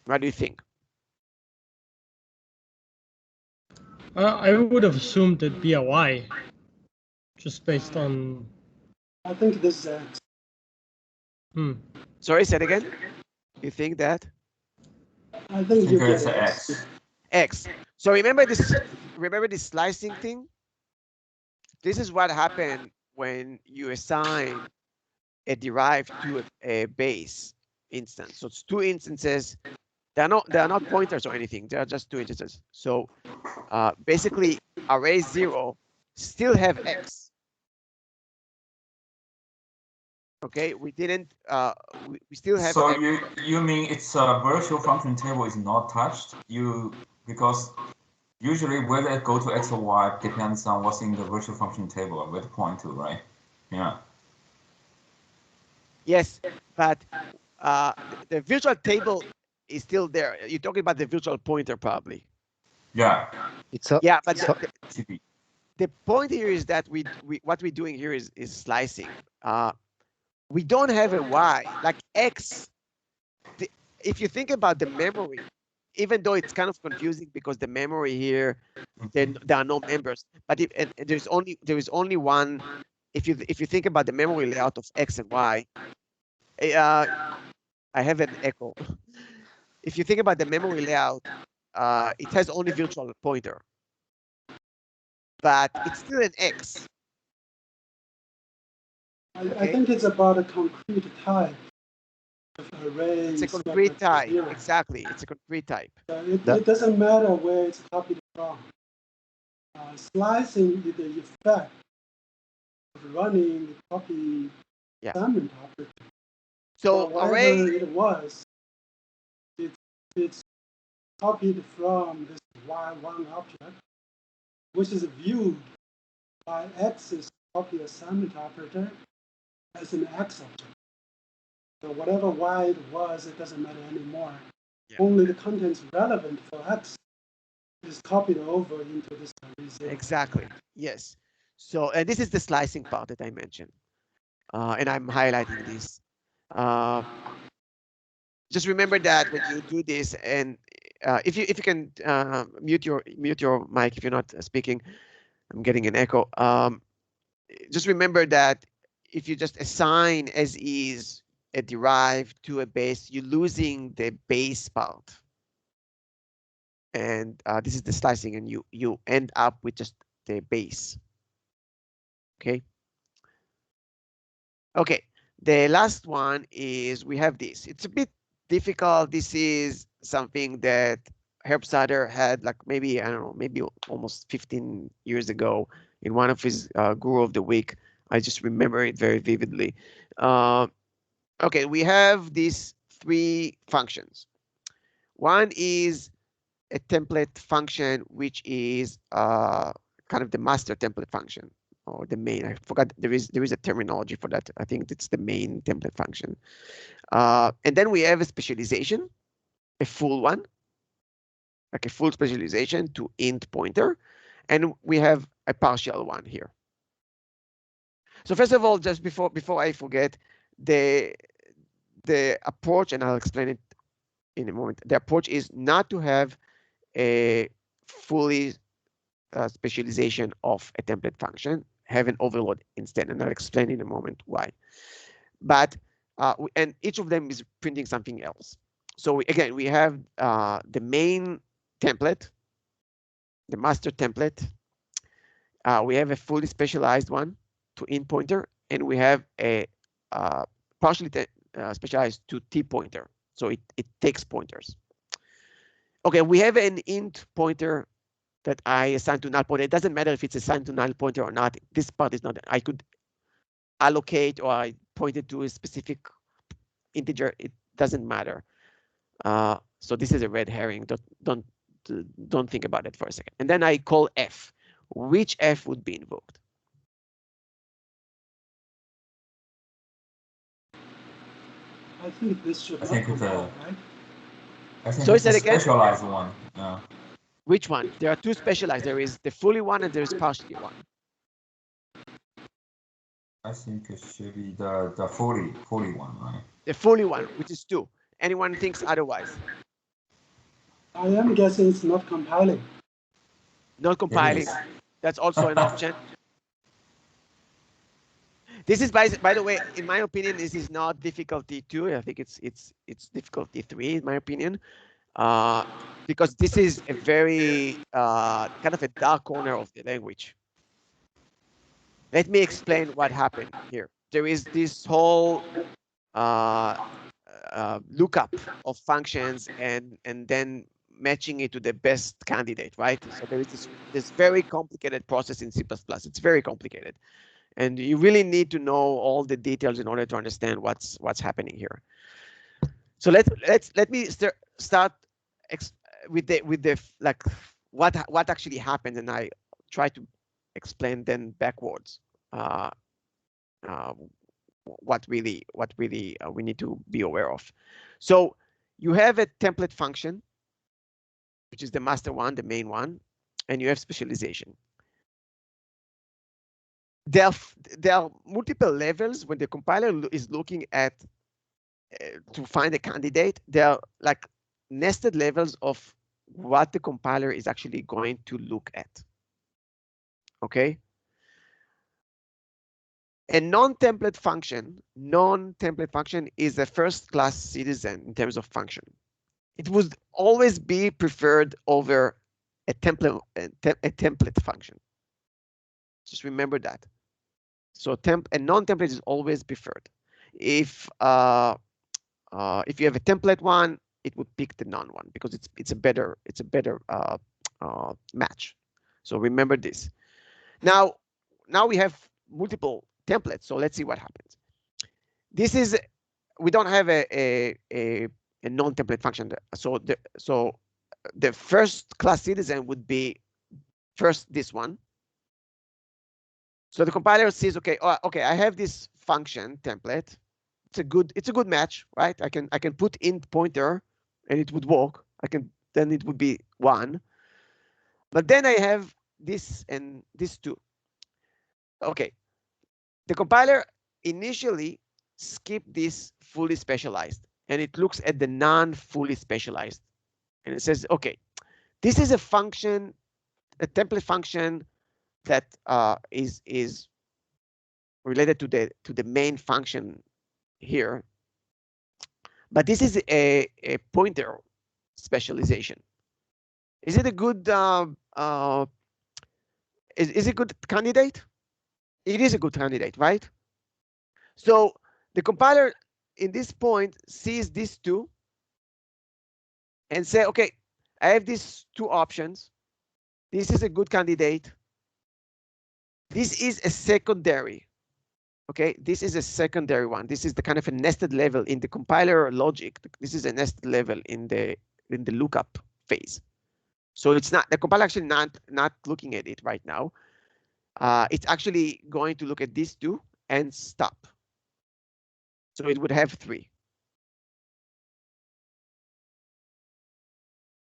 What do you think? I would have assumed it'd be a y. Just based on. I think this is X. Sorry, say it again. You think that? I think you get it's X. X. X. So remember this. Remember this slicing thing. This is what happened when you assign a derived to a base instance. So it's two instances. They are not pointers or anything. They are just two instances. So basically, array 0 still have X. Okay, we didn't. We still have. So X. you mean it's a virtual function table is not touched? Because usually whether it go to X or Y depends on what's in the virtual function table or where to point to, right? Yeah. Yes, but the virtual table is still there. You're talking about the virtual pointer, probably. Yeah. It's a, Yeah, but CP. the point here is that what we're doing here is slicing. We don't have a Y like X. If you think about the memory, even though it's kind of confusing because the memory here, there are no members, but and there is only one. If you think about the memory layout of X and Y, I have an echo. If you think about the memory layout, it has only virtual pointer, but it's still an X. I think it's about a concrete type of array. It's a concrete type. Exactly. It's a concrete type. It doesn't matter where it's copied from. Slicing is the effect of running the copy assignment operator. So whatever array it was, it's copied from this Y1 object, which is viewed by X's copy assignment operator as an X object. So whatever Y it was, it doesn't matter anymore. Yeah. Only the contents relevant for X is copied over into this array 0. Exactly. Yes. So, and this is the slicing part that I mentioned, and I'm highlighting this. Just remember that when you do this, and if you can mute your mic if you're not speaking, I'm getting an echo. Just remember that if you just assign as is a derived to a base, you're losing the base part. And this is the slicing, and you end up with just the base. Okay. Okay. The last one is we have this. It's a bit difficult. This is something that Herbstadter had, like maybe, I don't know, maybe almost 15 years ago in one of his Guru of the Week. I just remember it very vividly. Okay, we have these three functions. One is a template function, which is kind of the master template function, or the main. I forgot there is a terminology for that. I think it's the main template function. And then we have a specialization, a full one, like a full specialization to int pointer, and we have a partial one here. So first of all, just before I forget, the approach, and I'll explain it in a moment. The approach is not to have a fully specialization of a template function, have an overload instead, and I'll explain in a moment why. But and each of them is printing something else. So again, we have the main template, the master template. We have a fully specialized one to int pointer, and we have a partially specialized to t pointer. So it takes pointers. Okay, we have an int pointer that I assign to null pointer. It doesn't matter if it's assigned to null pointer or not. This part is not. I could allocate or I point it to a specific integer. It doesn't matter. So this is a red herring. Don't think about it for a second. And then I call f. Which f would be invoked? I think this should not be right? I think so it's the specialized one. Yeah. Which one? There are two specialized. There is the fully one and there is partially one. I think it should be the fully one, right? The fully one, which is 2. Anyone thinks otherwise? I am guessing it's not compiling. Not compiling. That's also an option. This is by the way, in my opinion, this is not difficulty 2. I think it's difficulty 3 in my opinion, because this is a very kind of a dark corner of the language. Let me explain what happened here. There is this whole lookup of functions and then matching it to the best candidate, right? So there is this very complicated process in C++. It's very complicated, and you really need to know all the details in order to understand what's happening here. So let me start with the like what actually happened, and I try to explain then backwards what really we need to be aware of. So you have a template function, which is the master one, the main one, and you have specialization. There are multiple levels when the compiler is looking at to find a candidate. There are like nested levels of what the compiler is actually going to look at. Okay. A non-template function is a first-class citizen in terms of function. It would always be preferred over a template function. Just remember that. So a non-template is always preferred. If you have a template one, it would pick the non one because it's a better match. So remember this. Now we have multiple templates. So let's see what happens. This is, we don't have a non-template function. So the first class citizen would be first this one. So the compiler says, okay, I have this function template. It's a good match, right? I can put int pointer and it would work. Then it would be 1. But then I have this and this 2. Okay. The compiler initially skipped this fully specialized and it looks at the non-fully specialized. And it says, okay, this is a function, a template function that is related to the main function here. But this is a pointer specialization. Is it a good is it a good candidate? It is a good candidate, right? So the compiler in this point sees these two and say, okay, I have these two options. This is a good candidate. This is a secondary. Okay, this is a secondary one. This is the kind of a nested level in the compiler logic. This is a nested level in the lookup phase. So it's not, the compiler actually not looking at it right now. It's actually going to look at these two and stop. So it would have 3.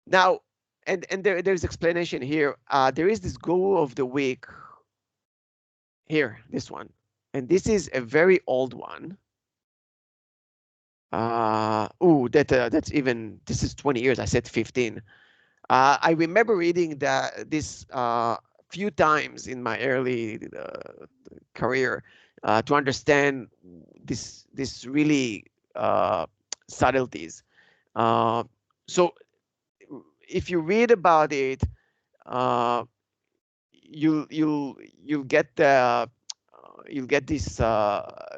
Now, and there's explanation here. There is this goal of the week here, this one. And this is a very old one. That's even, this is 20 years. I said 15. I remember reading this few times in my early career to understand this really subtleties. So if you read about it, you'll get this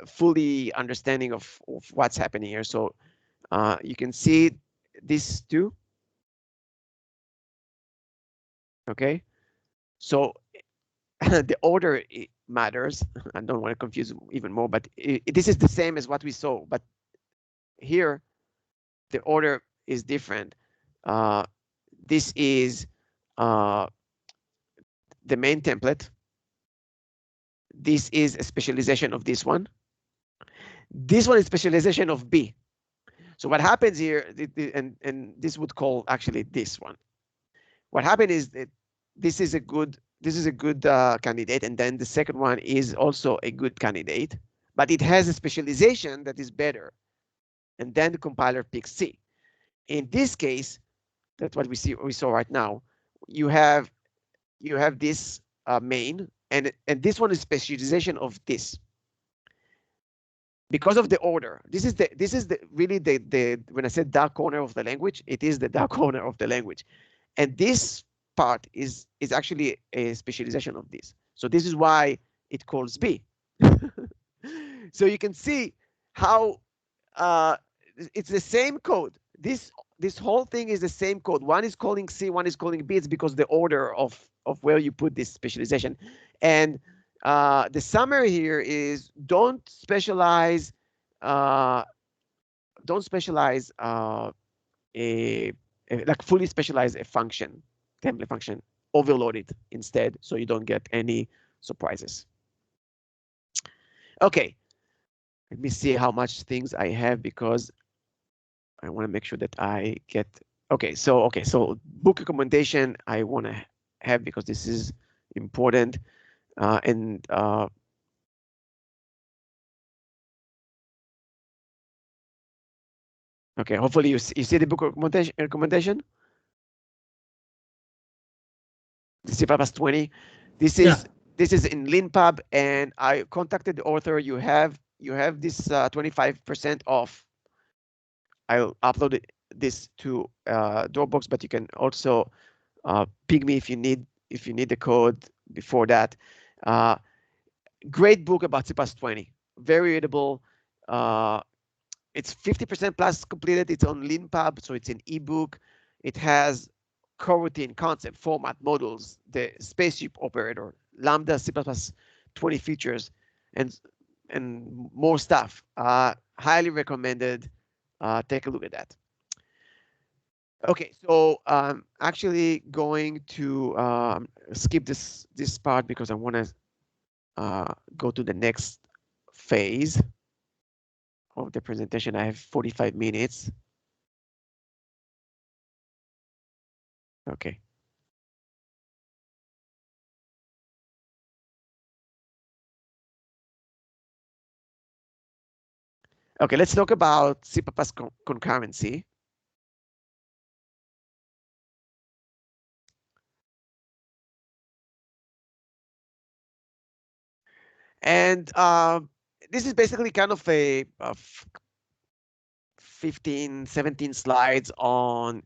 fully understanding of what's happening here. So you can see these two. Okay, so the order matters. I don't want to confuse even more, but this is the same as what we saw, but here the order is different. This is the main template. This is a specialization of this one. This one is specialization of B. So what happens here, and this would call actually this one. What happened is that this is a good candidate, and then the second one is also a good candidate, but it has a specialization that is better, and then the compiler picks C. In this case, that's what we saw right now. You have this main, and this one is specialization of this. because of the order. This is the really the when I said dark corner of the language, it is the dark corner of the language, and this part is actually a specialization of this. So this is why it calls B. So you can see how it's the same code. This whole thing is the same code. One is calling C, one is calling B. It's because the order of where you put this specialization. And the summary here is don't specialize a like fully specialize a function, template function, overload it instead, so you don't get any surprises. Okay, let me see how much things I have because I want to make sure that I get. Okay, so book recommendation I want to have because this is important, and okay, hopefully you see the book recommendation. The C++20. This is in LeanPub, and I contacted the author. You have this 25% off. I'll upload this to Dropbox, but you can also ping me if you need the code before that. Great book about C++20. Very readable. It's 50% plus completed. It's on LeanPub, so it's an ebook. It has coroutine, concept, format, models, the spaceship operator, Lambda, C++20 features, and more stuff. Highly recommended. Take a look at that. Okay, so I'm actually going to skip this part because I want to go to the next phase of the presentation. I have 45 minutes. Okay. Okay, let's talk about concurrency. And this is basically kind of a 15, 17 slides on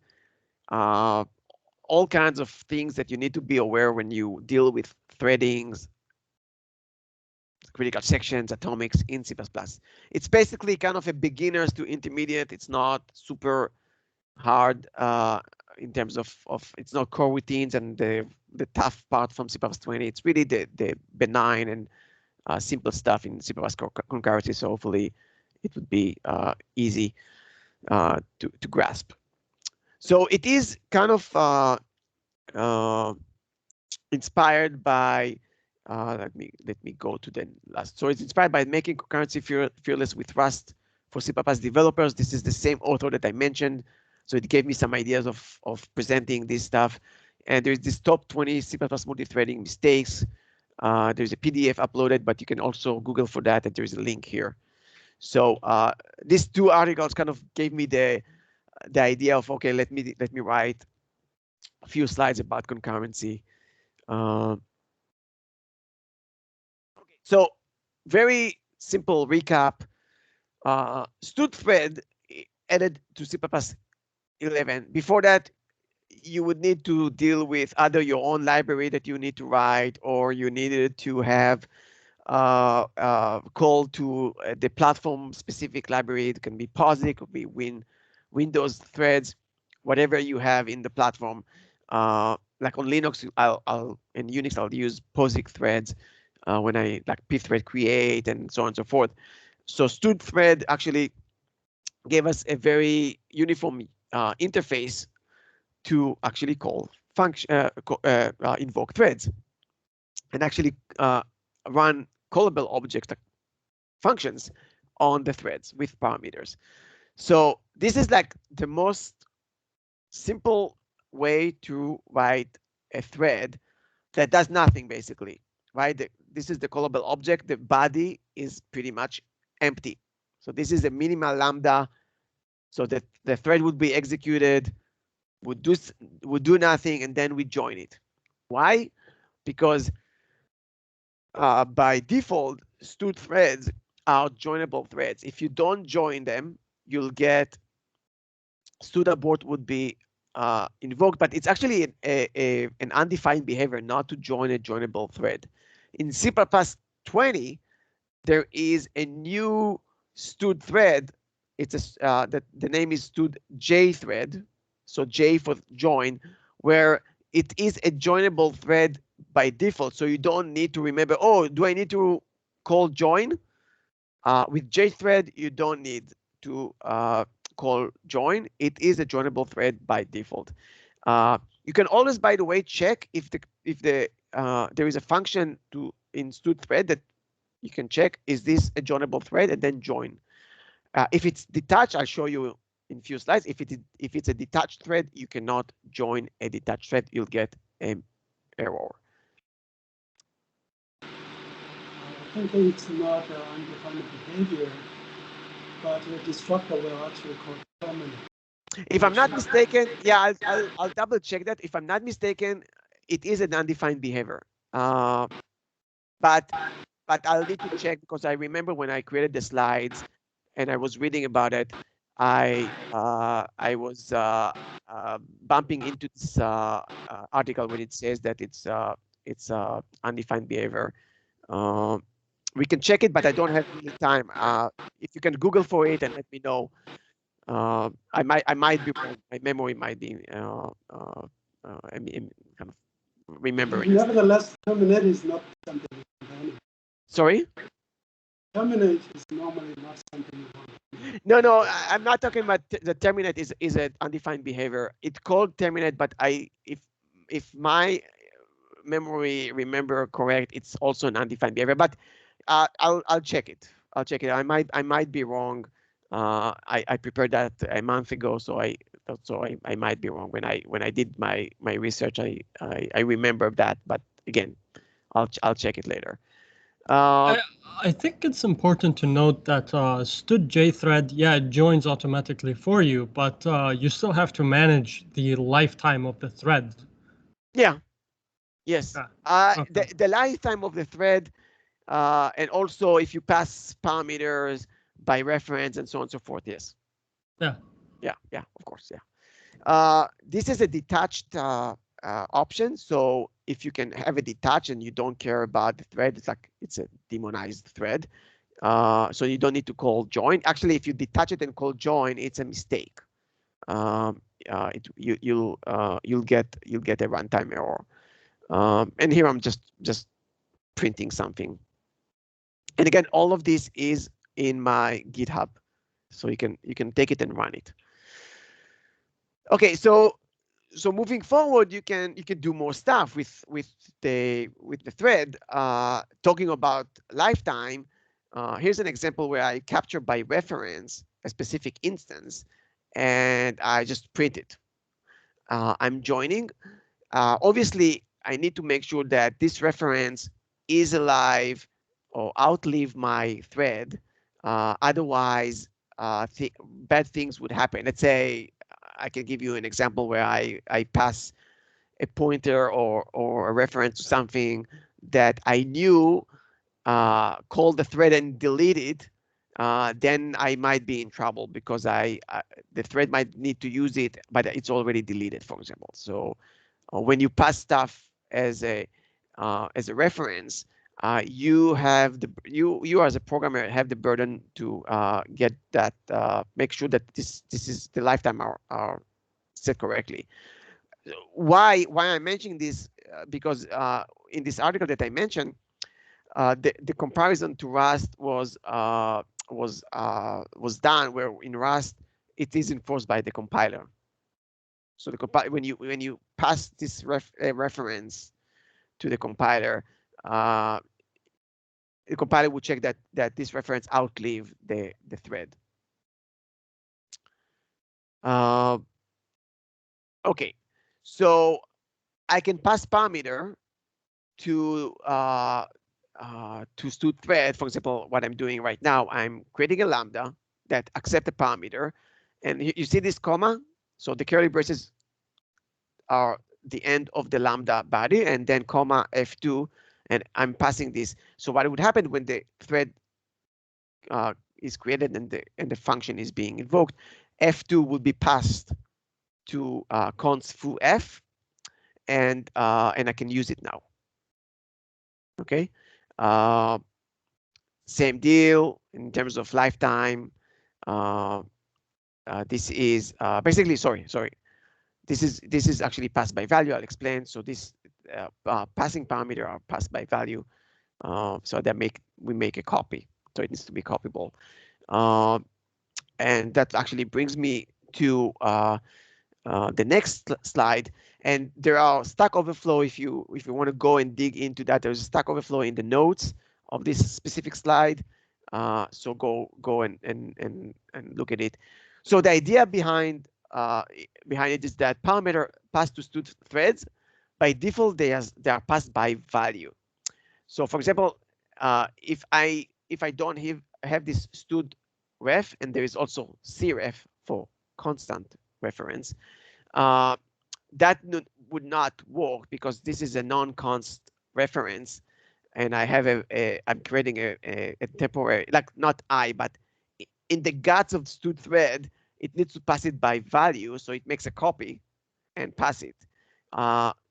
all kinds of things that you need to be aware when you deal with threadings, critical sections, atomics in C++. It's basically kind of a beginners to intermediate. It's not super hard in terms of it's not coroutines and the tough part from C++20. It's really the benign and simple stuff in C++ concurrency. So hopefully it would be easy to grasp. So it is kind of inspired by let me go to the last. So it's inspired by making concurrency fearless with Rust for C++ developers. This is the same author that I mentioned. So it gave me some ideas of presenting this stuff. And there's this top 20 C++ multi-threading mistakes. There's a PDF uploaded, but you can also Google for that, and there's a link here. So these two articles kind of gave me the idea of, okay, let me write a few slides about concurrency. Okay, so very simple recap. Stud thread added to C++ 11. Before that, you would need to deal with either your own library that you need to write, or you needed to have call to the platform specific library. It can be POSIX, it could be Windows threads, whatever you have in the platform. Like on Linux, in Unix, I'll use POSIX threads when I like pthread create and so on and so forth. So stud thread actually gave us a very uniform interface to actually call function, invoke threads, and actually run callable object functions on the threads with parameters. So this is like the most simple way to write a thread that does nothing basically, right? This is the callable object. The body is pretty much empty. So this is a minimal lambda, so that the thread would be executed, would do nothing, and then we join it. Why? Because by default, stud threads are joinable threads. If you don't join them, you'll get stud abort would be invoked, but it's actually an undefined behavior not to join a joinable thread. In CppCon 20, there is a new stud thread. It's the name is stud J thread, so J for join, where it is a joinable thread by default. So you don't need to remember, oh, do I need to call join? With J thread, you don't need to call join. It is a joinable thread by default. You can always, by the way, check if there is a function in stud thread that you can check, is this a joinable thread, and then join. If it's detached, I'll show you in a few slides. If it's a detached thread, you cannot join a detached thread. You'll get an error. I think it's not an undefined behavior, but the destructor will actually call terminate. If I'm not mistaken, yeah, I'll double check that. If I'm not mistaken, it is an undefined behavior. But I'll need to check, because I remember when I created the slides and I was reading about it, I was bumping into this article when it says that it's undefined behavior. We can check it, but I don't have really time. If you can Google for it and let me know. I might be wrong. My memory might be I mean, kind of remembering. Nevertheless, terminate is not something you can handle. Sorry? Terminate is normally not something you want. No, I'm not talking about the terminate is an undefined behavior. It's called terminate, but if my memory remember correct, it's also an undefined behavior. But I'll check it. I'll check it. I might be wrong. I prepared that a month ago, so I might be wrong. When I did my research, I remember that. But again, I'll check it later. I think it's important to note that stud J thread, yeah, it joins automatically for you, but you still have to manage the lifetime of the thread. Yeah. Yes. Okay. The lifetime of the thread, and also if you pass parameters by reference and so on and so forth. Yes. Yeah. Yeah. Of course. Yeah. This is a detached option. So if you can have it detached and you don't care about the thread, it's a demonized thread. So you don't need to call join. Actually, if you detach it and call join, it's a mistake. You'll get a runtime error. And here I'm just printing something. And again, all of this is in my GitHub, so you can take it and run it. Okay, so moving forward, you can do more stuff with the thread. Talking about lifetime, here's an example where I capture by reference a specific instance, and I just print it. I'm joining. Obviously, I need to make sure that this reference is alive or outlive my thread. Otherwise, bad things would happen. Let's say I can give you an example where I pass a pointer or a reference to something that I knew called the thread and delete it. Then I might be in trouble because the thread might need to use it, but it's already deleted, for example. So when you pass stuff as a reference, you as a programmer have the burden to get that, make sure that this is the lifetime are set correctly. Why I'm mentioning this? Because in this article that I mentioned, the comparison to Rust was done where in Rust it is enforced by the compiler. So when you pass this reference to the compiler will check that this reference outlive the thread. Okay, so I can pass parameter to stud thread. For example, what I'm doing right now, I'm creating a lambda that accept a parameter, and you see this comma. So the curly braces are the end of the lambda body, and then comma f2, and I'm passing this. So what would happen when the thread is created and the function is being invoked, f2 will be passed to const foo f, and I can use it now. Okay. Same deal in terms of lifetime. This is basically sorry. This is actually passed by value. I'll explain. So this passing parameter are passed by value. So that we make a copy. So it needs to be copyable. And that actually brings me to the next slide. And there are Stack Overflow. If you want to go and dig into that, there's a Stack Overflow in the notes of this specific slide. So go and look at it. So the idea behind it is that parameter passed to stud threads, by default they are passed by value. So for example, if I don't have this stud ref, and there is also cref for constant reference, that would not work because this is a non-const reference, and I have I'm creating a temporary, like not but in the guts of the stud thread, it needs to pass it by value, so it makes a copy and pass it.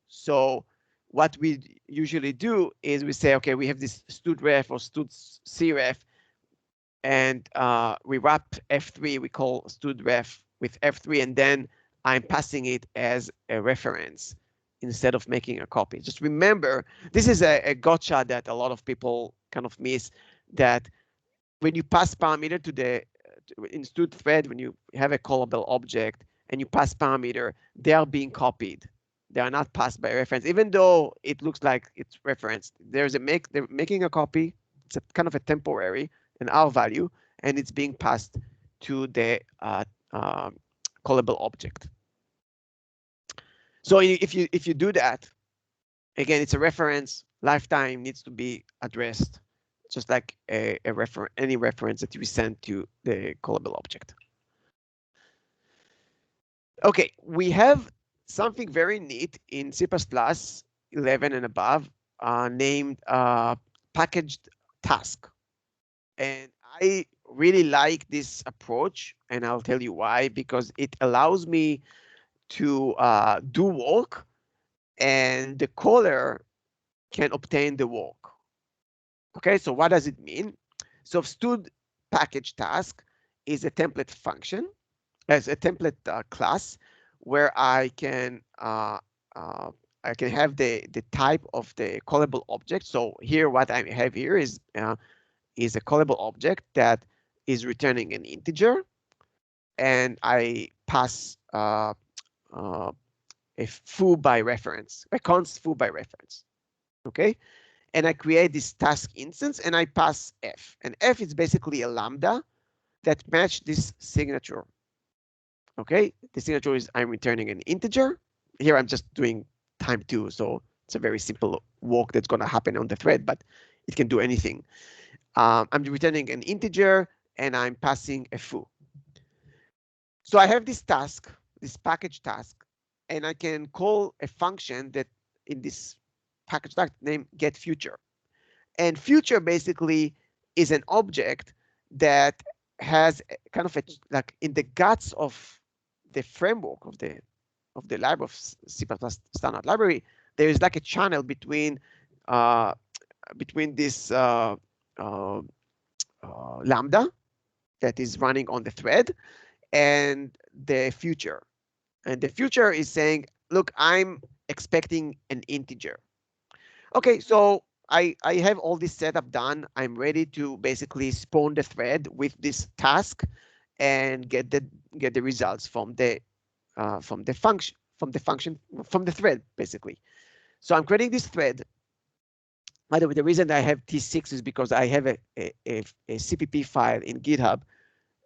So what we usually do is we say, okay, we have this stud ref or stud cref, and we wrap f3, we call stud ref with f3, and then I'm passing it as a reference instead of making a copy. Just remember, this is a gotcha that a lot of people kind of miss, that when you pass parameter to the in stud thread, when you have a callable object and you pass parameter, they are being copied. They are not passed by reference, even though it looks like it's referenced. They're making a copy. It's a kind of a temporary, an R value, and it's being passed to the callable object. So if you do that, again, it's a reference. Lifetime needs to be addressed, just like any reference that you send to the callable object. Okay, we have something very neat in C++ 11 and above named packaged task. And I really like this approach, and I'll tell you why, because it allows me to do work, and the caller can obtain the work. Okay, so what does it mean? So stud package task is a template function, as a template class, where I can have the type of the callable object. So here, what I have here is a callable object that is returning an integer, and I pass a foo by reference, a const foo by reference. Okay, and I create this task instance, and I pass f, and f is basically a lambda that match this signature. Okay, the signature is I'm returning an integer. Here I'm just doing time 2, so it's a very simple work that's going to happen on the thread, but it can do anything. I'm returning an integer, and I'm passing a foo. So I have this task, this package task, and I can call a function that in this package task named getFuture. And future basically is an object that has kind of like in the guts of the framework of the library of C++ standard library, there is like a channel between this lambda that is running on the thread and the future. And the future is saying, look, I'm expecting an integer. Okay, so I have all this setup done. I'm ready to basically spawn the thread with this task and get the results from the thread basically. So I'm creating this thread. By the way, the reason I have T6 is because I have a CPP file in GitHub,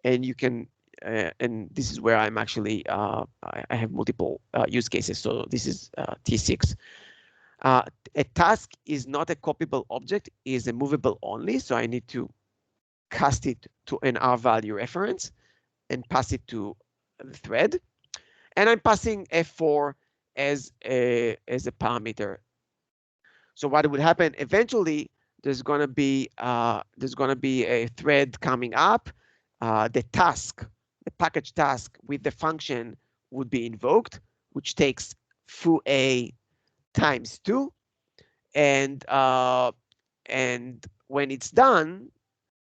and you can and this is where I'm actually I have multiple use cases. So this is T6. A task is not a copyable object, is a movable only. So I need to cast it to an R value reference and pass it to the thread. And I'm passing f4 as a parameter. So what would happen eventually, there's gonna be a thread coming up. The task, the package task with the function would be invoked, which takes foo a times 2, and when it's done,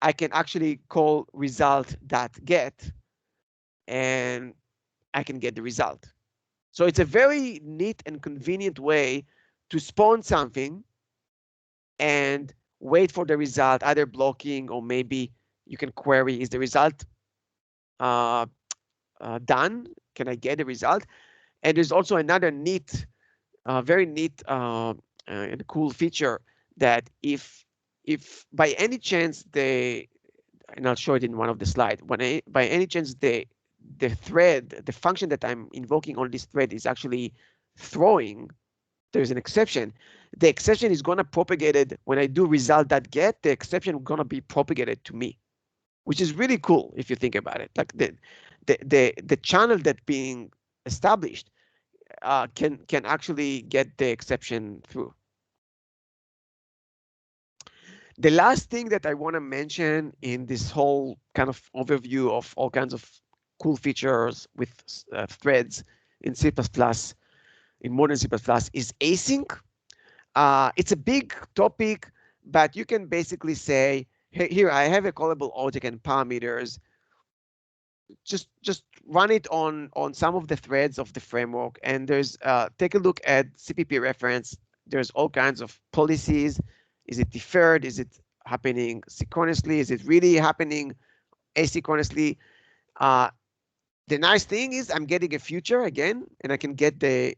I can actually call result.get, and I can get the result. So it's a very neat and convenient way to spawn something and wait for the result, either blocking or maybe you can query, is the result done? Can I get the result? And there's also another neat, very neat and cool feature that if by any chance and I'll show it in one of the slides, by any chance the thread, the function that I'm invoking on this thread is actually throwing, there's an exception. The exception is gonna propagate it when I do result.get, the exception is gonna be propagated to me, which is really cool if you think about it. Like the channel that being established can actually get the exception through. The last thing that I want to mention in this whole kind of overview of all kinds of cool features with threads in C++, in modern C++, is async. It's a big topic, but you can basically say, hey, here I have a callable object and parameters. Just run it on some of the threads of the framework, and there's take a look at CPP reference. There's all kinds of policies. Is it deferred? Is it happening synchronously? Is it really happening asynchronously? The nice thing is I'm getting a future again, and I can get the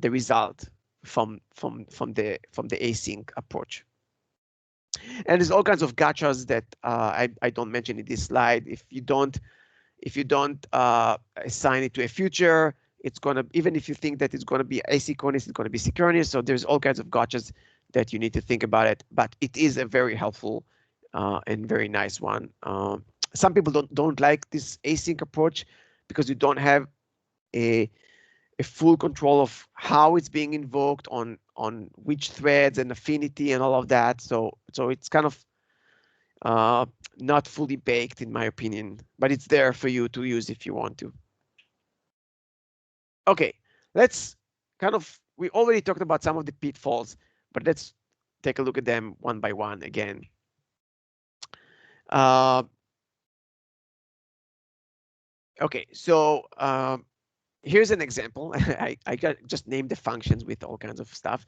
result from the async approach. And there's all kinds of gotchas that I don't mention in this slide. If you don't assign it to a future, it's gonna, even if you think that it's gonna be asynchronous, it's gonna be synchronous. So there's all kinds of gotchas that you need to think about it. But it is a very helpful and very nice one. Some people don't like this async approach because you don't have a full control of how it's being invoked on which threads and affinity and all of that. So it's kind of not fully baked in my opinion, but it's there for you to use if you want to. Okay, let's we already talked about some of the pitfalls, but let's take a look at them one by one again. Okay, so here's an example. I just named the functions with all kinds of stuff.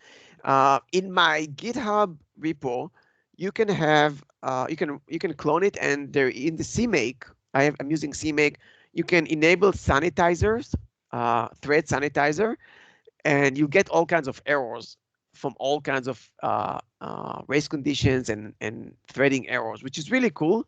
In my GitHub repo, you can have you can clone it, and there in the CMake, I'm using CMake. You can enable sanitizers, thread sanitizer, and you get all kinds of errors from all kinds of race conditions and threading errors, which is really cool.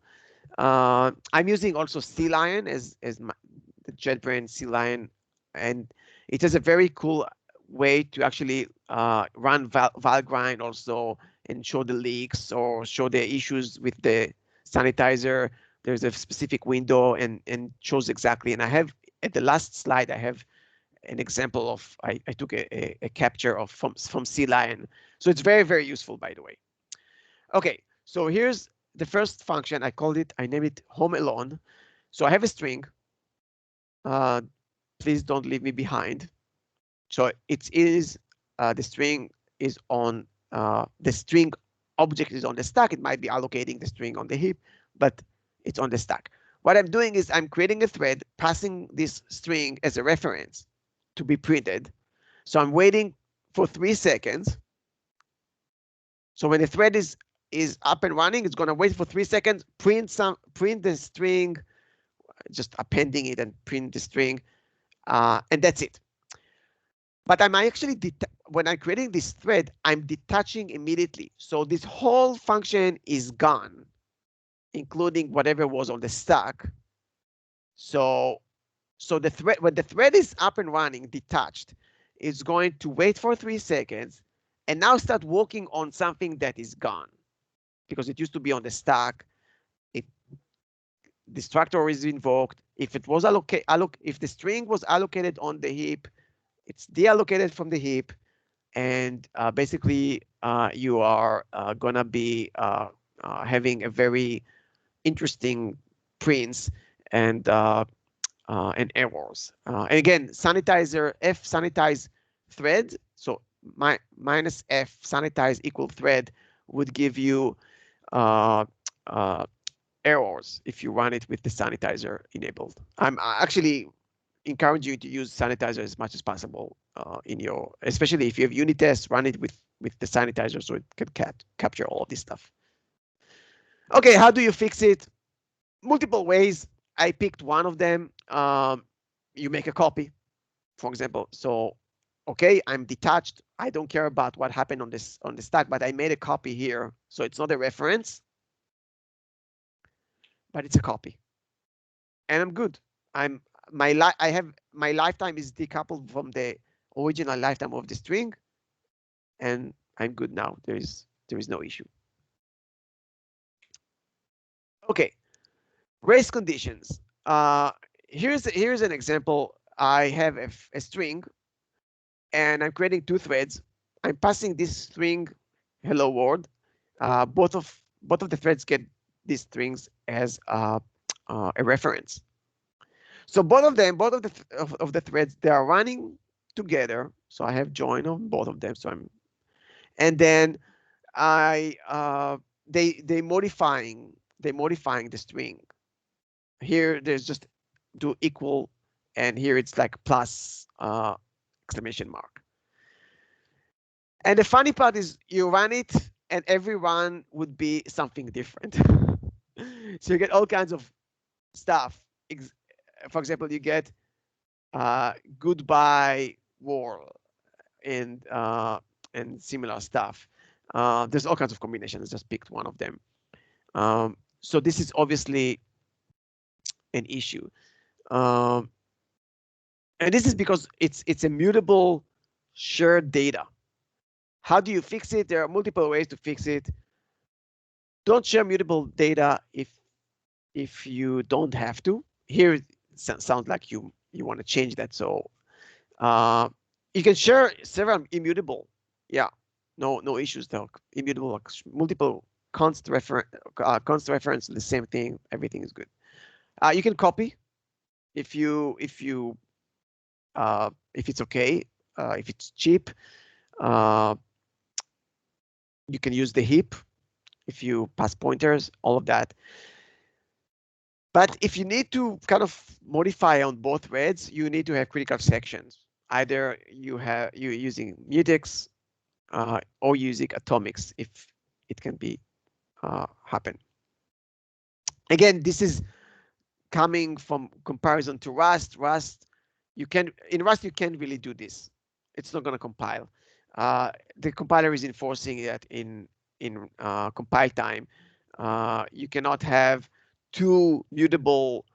I'm using also CLion as the JetBrains CLion, and it has a very cool way to actually run valgrind also and show the leaks or show the issues with the sanitizer. There's a specific window and shows exactly. And I have at the last slide, I have an example of I took a capture of from CLion. So it's very, very useful, by the way. Okay, so here's the first function. I named it home alone. So I have a string. Please don't leave me behind. So it is the string is on the string object is on the stack. It might be allocating the string on the heap, but it's on the stack. What I'm doing is I'm creating a thread, passing this string as a reference to be printed. So I'm waiting for 3 seconds. So when the thread is up and running, it's going to wait for 3 seconds, print the string, just appending it and print the string, and that's it. But I'm actually, when I'm creating this thread, I'm detaching immediately. So this whole function is gone, including whatever was on the stack. So the thread, when the thread is up and running, detached, it's going to wait for 3 seconds and now start working on something that is gone, because it used to be on the stack. Destructor is invoked. If it was if the string was allocated on the heap, it's deallocated from the heap. and basically you are gonna be having a very interesting prints and errors. And again, sanitizer f sanitize thread. So minus f sanitize equal thread would give you errors if you run it with the sanitizer enabled. I'm actually encourage you to use sanitizer as much as possible in your, especially if you have unit tests, run it with the sanitizer so it can capture all of this stuff. Okay, how do you fix it? Multiple ways. I picked one of them. You make a copy, for example. So, okay, I'm detached. I don't care about what happened on the stack, but I made a copy here, so it's not a reference, but it's a copy, and I'm good. I have my lifetime is decoupled from the original lifetime of the string, and I'm good now. There is no issue. Okay, race conditions. Here's an example. I have a string, and I'm creating two threads. I'm passing this string hello world. Both of the threads get these strings as a reference. So both of the threads, they are running together. So I have join on both of them. So and then they modifying the string. Here there's just do equal, and here it's like plus exclamation mark. And the funny part is you run it, and every run would be something different. So you get all kinds of stuff. For example, you get goodbye war and similar stuff. There's all kinds of combinations. I just picked one of them. So this is obviously an issue, and this is because it's immutable shared data. How do you fix it? There are multiple ways to fix it. Don't share mutable data if you don't have to. Here it sounds like you want to change that. So you can share several immutable. Yeah, no issues there. Immutable, multiple const reference, the same thing. Everything is good. You can copy if it's okay. If it's cheap, you can use the heap if you pass pointers, all of that. But if you need to kind of modify on both threads, you need to have critical sections. Either you're using mutex or using atomics if it can be happen. Again, this is coming from comparison to Rust. In Rust you can't really do this. It's not going to compile. The compiler is enforcing it in compile time. You cannot have two mutable,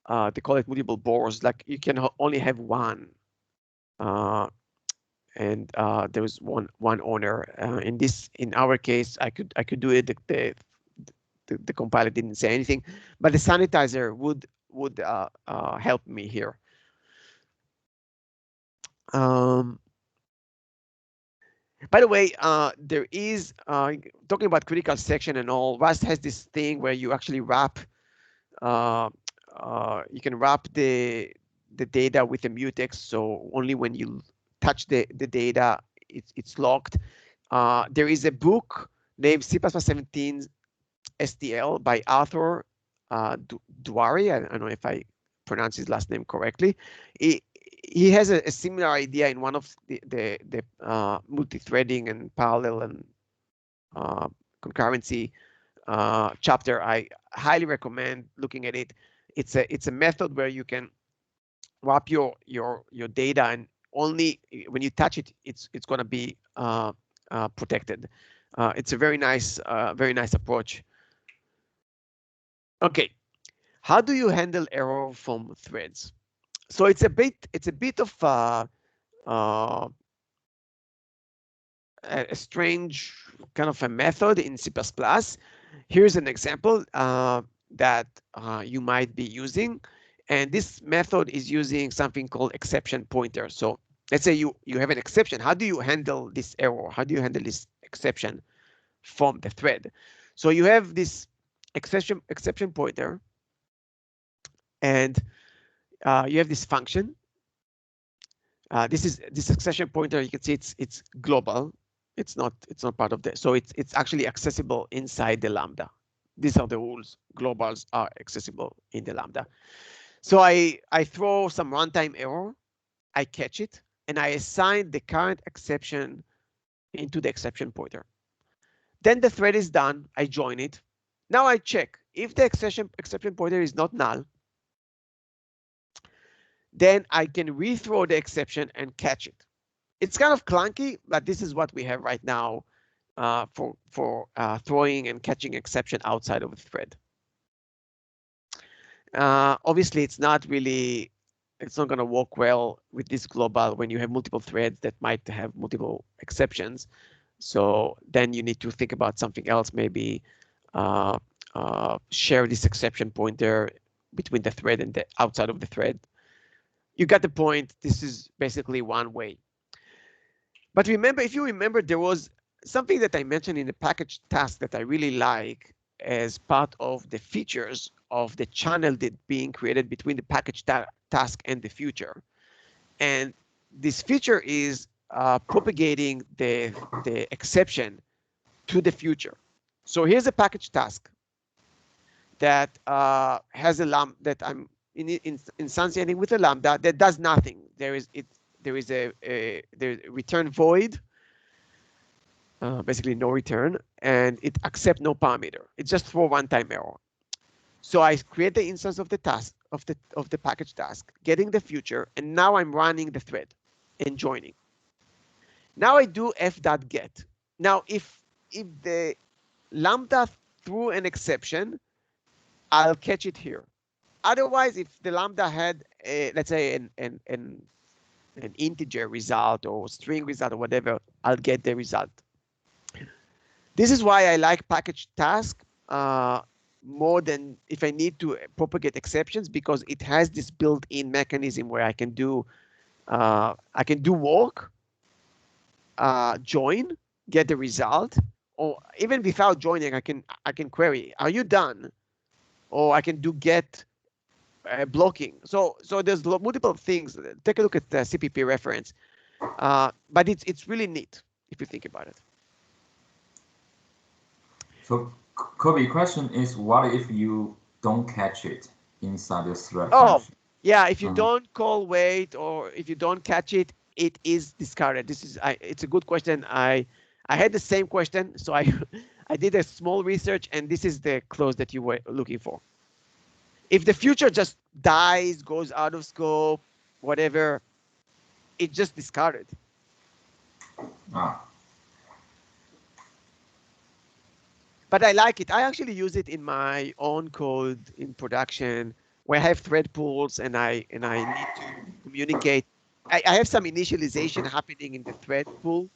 they call it mutable bores. Like you can only have one, and there was one owner. In our case, I could do it. The compiler didn't say anything, but the sanitizer would help me here. By the way, there is talking about critical section and all. Rust has this thing where you actually wrap. You can wrap the data with a mutex, so only when you touch the data, it's locked. There is a book named C++17 STL by Arthur Dwari. I don't know if I pronounce his last name correctly. He has a similar idea in one of the multi-threading and parallel and concurrency chapter. I highly recommend looking at it. It's a method where you can wrap your data, and only when you touch it, it's going to be protected. It's a very nice approach. Okay, how do you handle error from threads? So it's a bit of a strange kind of a method in C++. Here's an example that you might be using, and this method is using something called exception pointer. So let's say you have an exception. How do you handle this error? How do you handle this exception from the thread? So you have this exception pointer, and you have this function. This exception pointer. You can see it's global. It's not part of the. So it's actually accessible inside the lambda. These are the rules. Globals are accessible in the lambda. So I throw some runtime error, I catch it, and I assign the current exception into the exception pointer. Then the thread is done. I join it. Now I check if the exception pointer is not null. Then I can rethrow the exception and catch it. It's kind of clunky, but this is what we have right now for throwing and catching exception outside of the thread. Obviously, it's not going to work well with this global when you have multiple threads that might have multiple exceptions. So then you need to think about something else, maybe share this exception pointer between the thread and the outside of the thread. You got the point. This is basically one way. But remember, if you remember, there was something that I mentioned in the package task that I really like as part of the features of the channel that being created between the package task and the future. And this feature is propagating the exception to the future. So here's a package task that has a lambda that I'm instantiating with a lambda that does nothing. There is a return void, basically no return, and it accepts no parameter. It's just for runtime error. So I create the instance of the task of the package task, getting the future, and now I'm running the thread and joining. Now I do f.get. Now if the lambda threw an exception, I'll catch it here. Otherwise, if the lambda had let's say an integer result or string result or whatever, I'll get the result. This is why I like package task more than if I need to propagate exceptions, because it has this built-in mechanism where I can do work, join, get the result, or even without joining, I can query, are you done? Or I can do get blocking. So there's multiple things. Take a look at the CPP reference, but it's really neat if you think about it. So Kobe, question is, what if you don't catch it inside the thread Oh, function? yeah, if you don't call wait, or if you don't catch it, it is discarded. It's a good question. I had the same question, so I did a small research, and this is the clause that you were looking for. If the future just dies, goes out of scope, whatever, it just discarded. Ah. But I like it. I actually use it in my own code in production, where I have thread pools and I need to communicate. I have some initialization happening in the thread pool.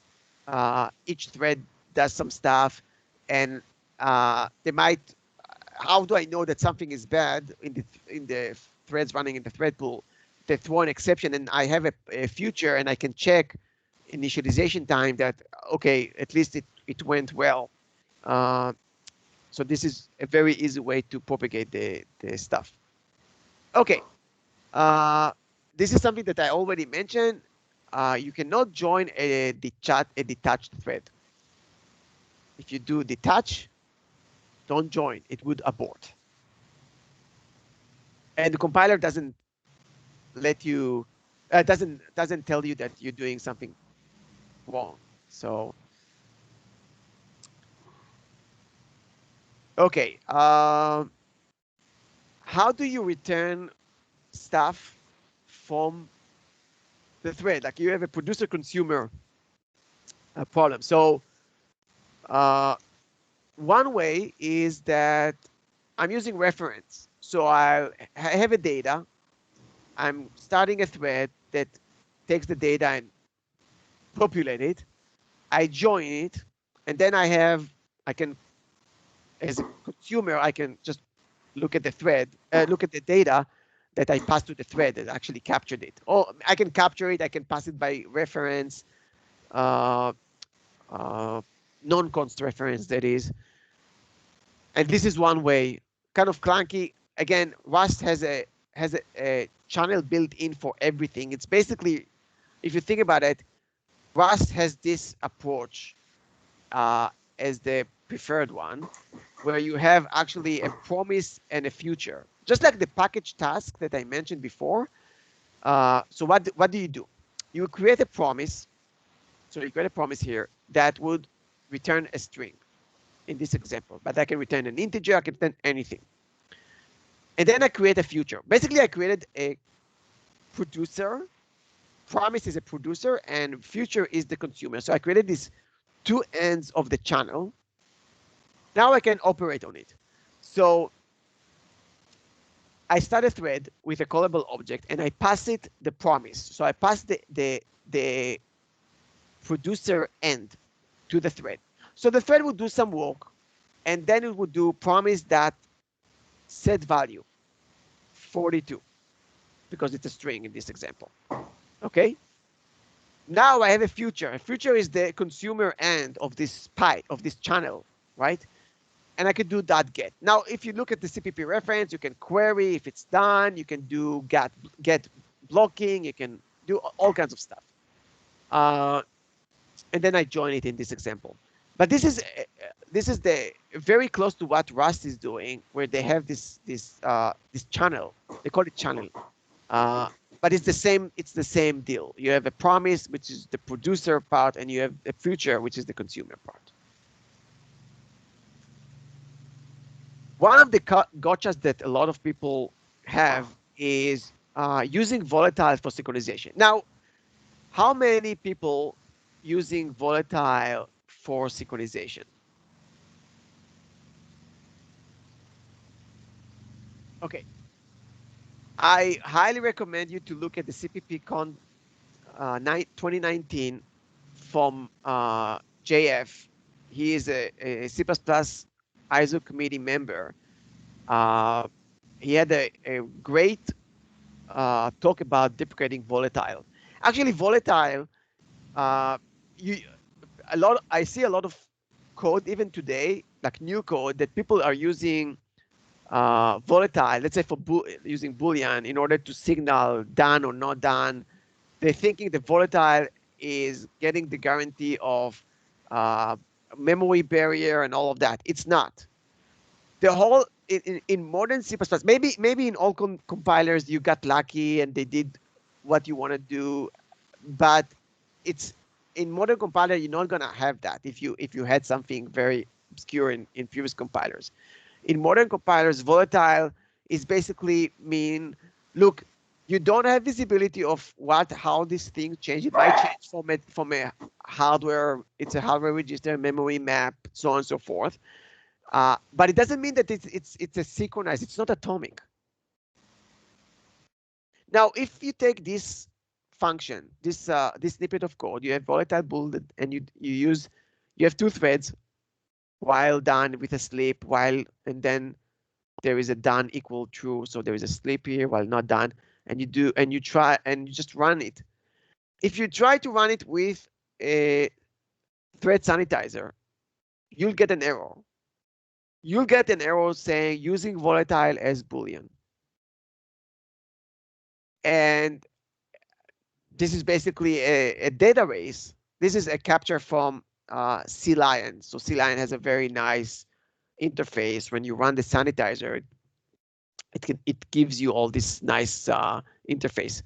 Each thread does some stuff, and they might. How do I know that something is bad in the threads running in the thread pool? They throw an exception, and I have a future, and I can check initialization time that okay, at least it went well. So this is a very easy way to propagate the stuff. Okay, this is something that I already mentioned. You cannot join a detached thread. If you do detach, don't join. It would abort. And the compiler doesn't let you, doesn't tell you that you're doing something wrong. So, okay. How do you return stuff from the thread? Like you have a producer-consumer problem. So one way is that I'm using reference. So I have a data. I'm starting a thread that takes the data and populate it. I join it, and then I can, as a consumer, I can just look at the thread, look at the data, that I pass to the thread that actually captured it. Or I can capture it, I can pass it by reference, non-const reference, that is. And this is one way, kind of clunky. Again, Rust has a channel built in for everything. It's basically, if you think about it, Rust has this approach as the preferred one, where you have actually a promise and a future, just like the package task that I mentioned before. So what do? You create a promise. So you create a promise here that would return a string in this example, but I can return an integer, I can return anything. And then I create a future. Basically, I created a producer. Promise is a producer and future is the consumer. So I created these two ends of the channel. Now I can operate on it. So I start a thread with a callable object and I pass it the promise. So I pass the producer end to the thread. So the thread will do some work and then it would do promise that set value 42 because it's a string in this example. Okay. Now I have a future. A future is the consumer end of this pipe, of this channel, right? And I could do .get. Now, if you look at the CPP reference, you can query if it's done. You can do get blocking. You can do all kinds of stuff. And then I join it in this example. But this is the very close to what Rust is doing, where they have this channel. They call it channel. But it's the same deal. You have a promise, which is the producer part, and you have a future, which is the consumer part. One of the gotchas that a lot of people have is using volatile for synchronization. Now, how many people using volatile for synchronization? Okay. I highly recommend you to look at the CppCon 2019 from JF. He is a C++ ISO committee member. He had a great talk about deprecating volatile. Actually, volatile, I see a lot of code even today, like new code, that people are using volatile, let's say for using Boolean in order to signal done or not done. They're thinking the volatile is getting the guarantee of memory barrier and all of that. It's not. The whole in modern C++, maybe in all compilers you got lucky and they did what you want to do, but it's in modern compiler you're not gonna have that if you had something very obscure in previous compilers. In modern compilers, volatile is basically mean, look, you don't have visibility of how this thing changes. It might change from a hardware, it's a hardware register, memory map, so on and so forth. But it doesn't mean that it's a synchronized, it's not atomic. Now, if you take this function, this snippet of code, you have volatile bool and you have two threads, while done with a sleep, and then there is a done equal true, so there is a sleep here while not done, and you try and you just run it. If you try to run it with a thread sanitizer, you'll get an error. You'll get an error saying using volatile as Boolean. And this is basically a data race. This is a capture from CLion. So CLion has a very nice interface. When you run the sanitizer, it gives you all this nice interface.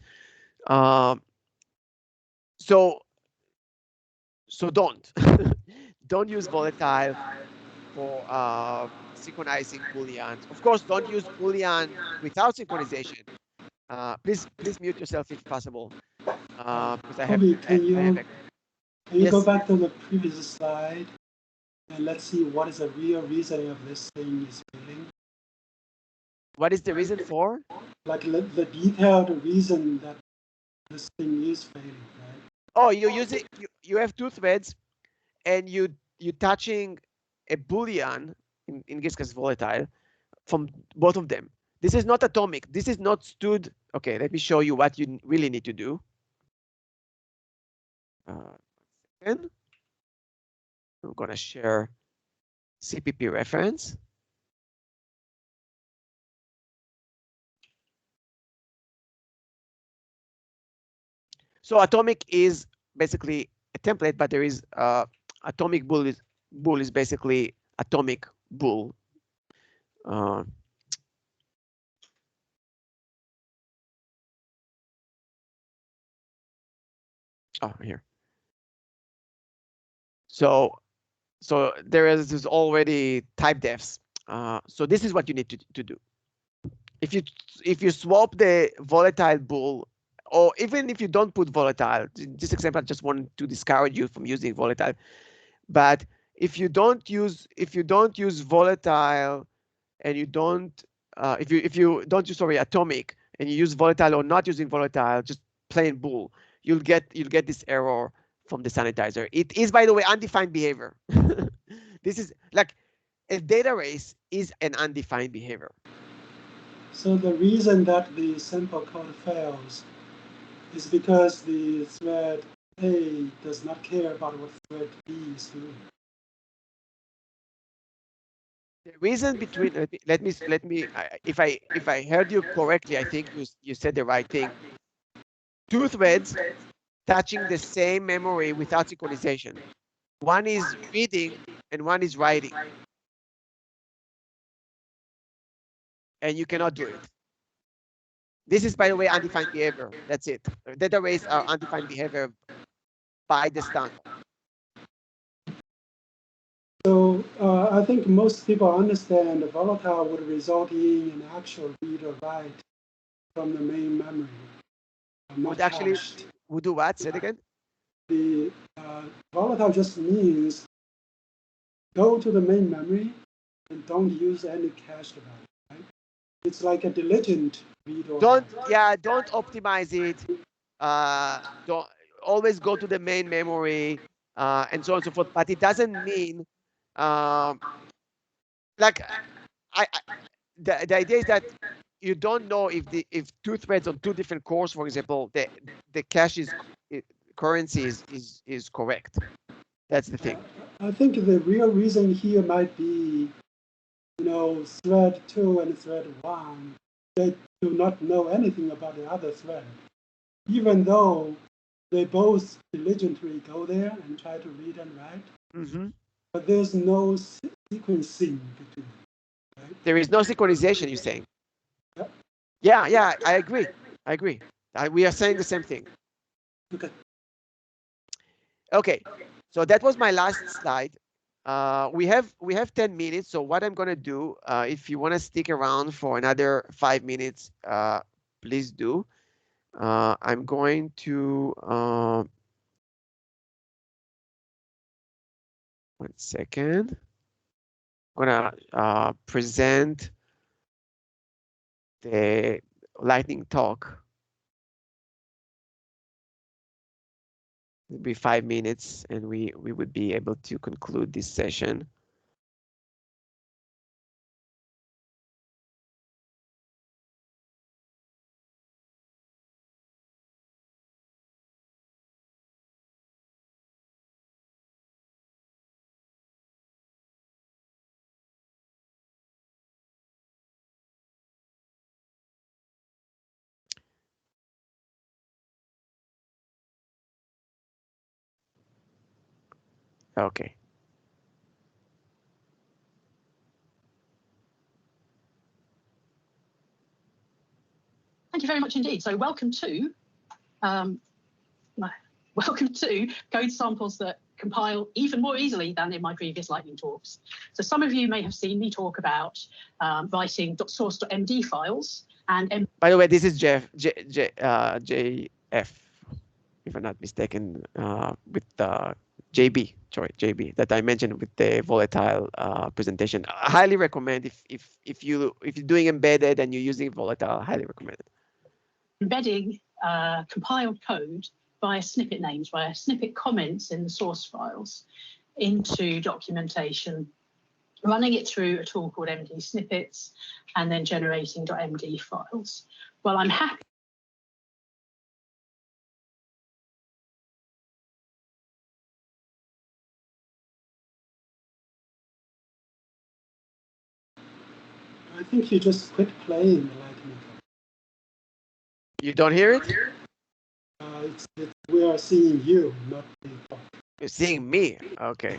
So don't don't use volatile for synchronizing Booleans. Of course, don't use Boolean without synchronization. Please mute yourself if possible. Because I have. Can you Yes. go back to the previous slide and let's see what is the real reason of this thing is failing? What is the reason for? Like the detailed reason that this thing is failing, right? Oh, you have two threads, and you touching a Boolean in this case volatile from both of them. This is not atomic. This is not stood. Okay, let me show you what you really need to do. And I'm going to share CPP reference. So atomic is basically a template, but there is atomic bool is basically atomic bool. Oh, here. So there is already type defs. So this is what you need to do. If you swap the volatile bool, or even if you don't put volatile, this example I just wanted to discourage you from using volatile. But if you don't use volatile, and you don't if you don't use atomic, and you use volatile or not using volatile, just plain bool, you'll get this error from the sanitizer. It is, by the way, undefined behavior. This is like a data race is an undefined behavior. So the reason that the sample code fails is because the thread A does not care about what thread B is doing. The reason between let me if I heard you correctly, I think you said the right thing. Two threads touching the same memory without synchronization. One is reading and one is writing. And you cannot do it. This is, by the way, undefined behavior. That's it. Data race are undefined behavior by the standard. So I think most people understand the volatile would result in an actual read or write from the main memory. Would actually hashed. would do what? Say it again. The volatile just means go to the main memory and don't use any cached value. Right? It's like a diligent read or don't write. don't optimize it. Don't always go to the main memory and so on and so forth. But it doesn't mean like the idea is that you don't know if two threads on two different cores, for example, the cache currency is correct. That's the thing. I think the real reason here might be, thread 2 and thread 1, they do not know anything about the other thread, even though they both diligently go there and try to read and write. Mm-hmm. But there's no sequencing between them. Right? There is no synchronization, you're saying? Yep. Yeah, I agree. We are saying the same thing. Okay, so that was my last slide. We have 10 minutes. So what I'm going to do, if you want to stick around for another 5 minutes, please do. I'm going to 1 second. I'm gonna present the lightning talk. It'll be 5 minutes, and we would be able to conclude this session. Okay. Thank you very much indeed. So welcome to code samples that compile even more easily than in my previous lightning talks. So some of you may have seen me talk about writing .source.md files and. By the way, this is JF, if I'm not mistaken, with JB that I mentioned with the volatile presentation. I highly recommend if you're doing embedded and you're using volatile, I highly recommend it. Embedding compiled code via snippet names, via snippet comments in the source files into documentation running it through a tool called MD snippets, and then generating .md files. Well, I'm happy. I think you just quit playing the Lightning. You don't hear it? We are seeing you, not the talk. You're seeing me. Okay.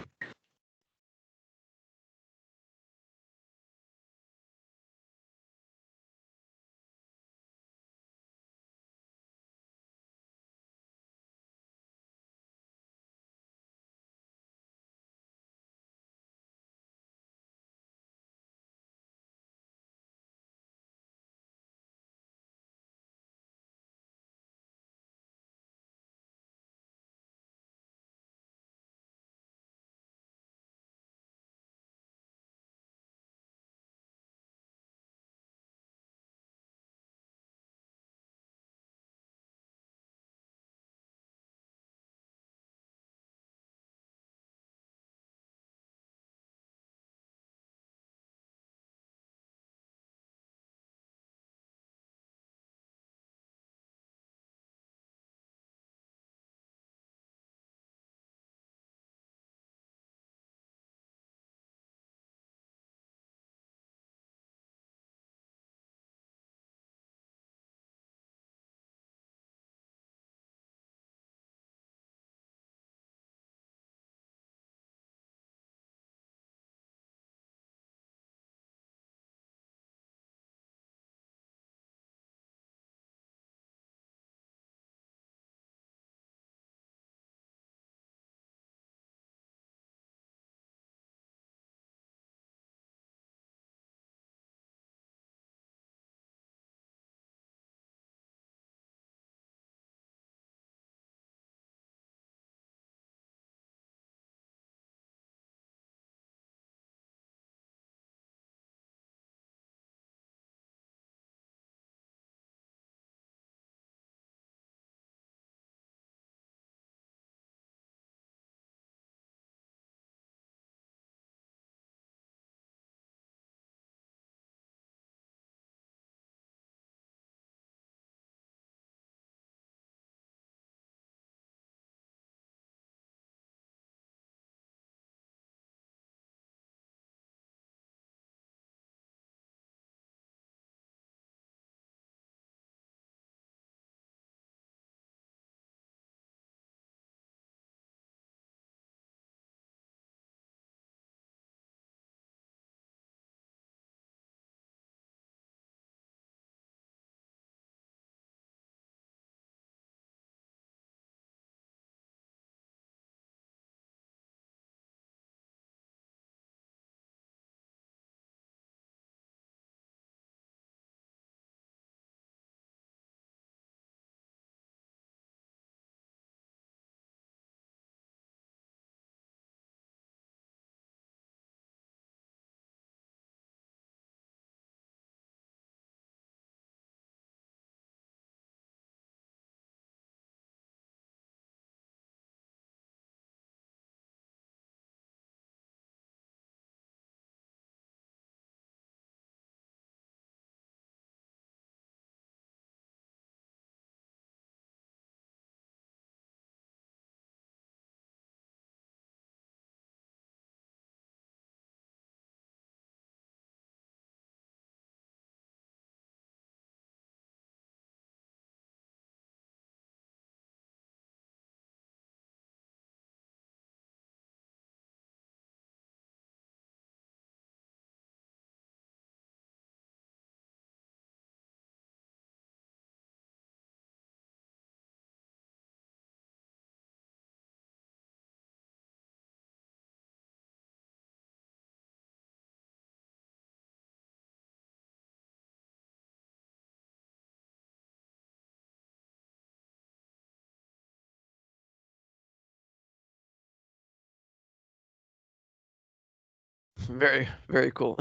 Very, very cool.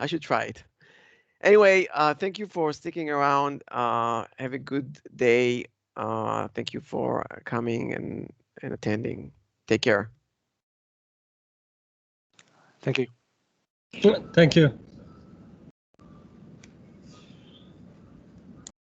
I should try it. Anyway, thank you for sticking around. Have a good day. Thank you for coming and attending. Take care. Thank you. Thank you.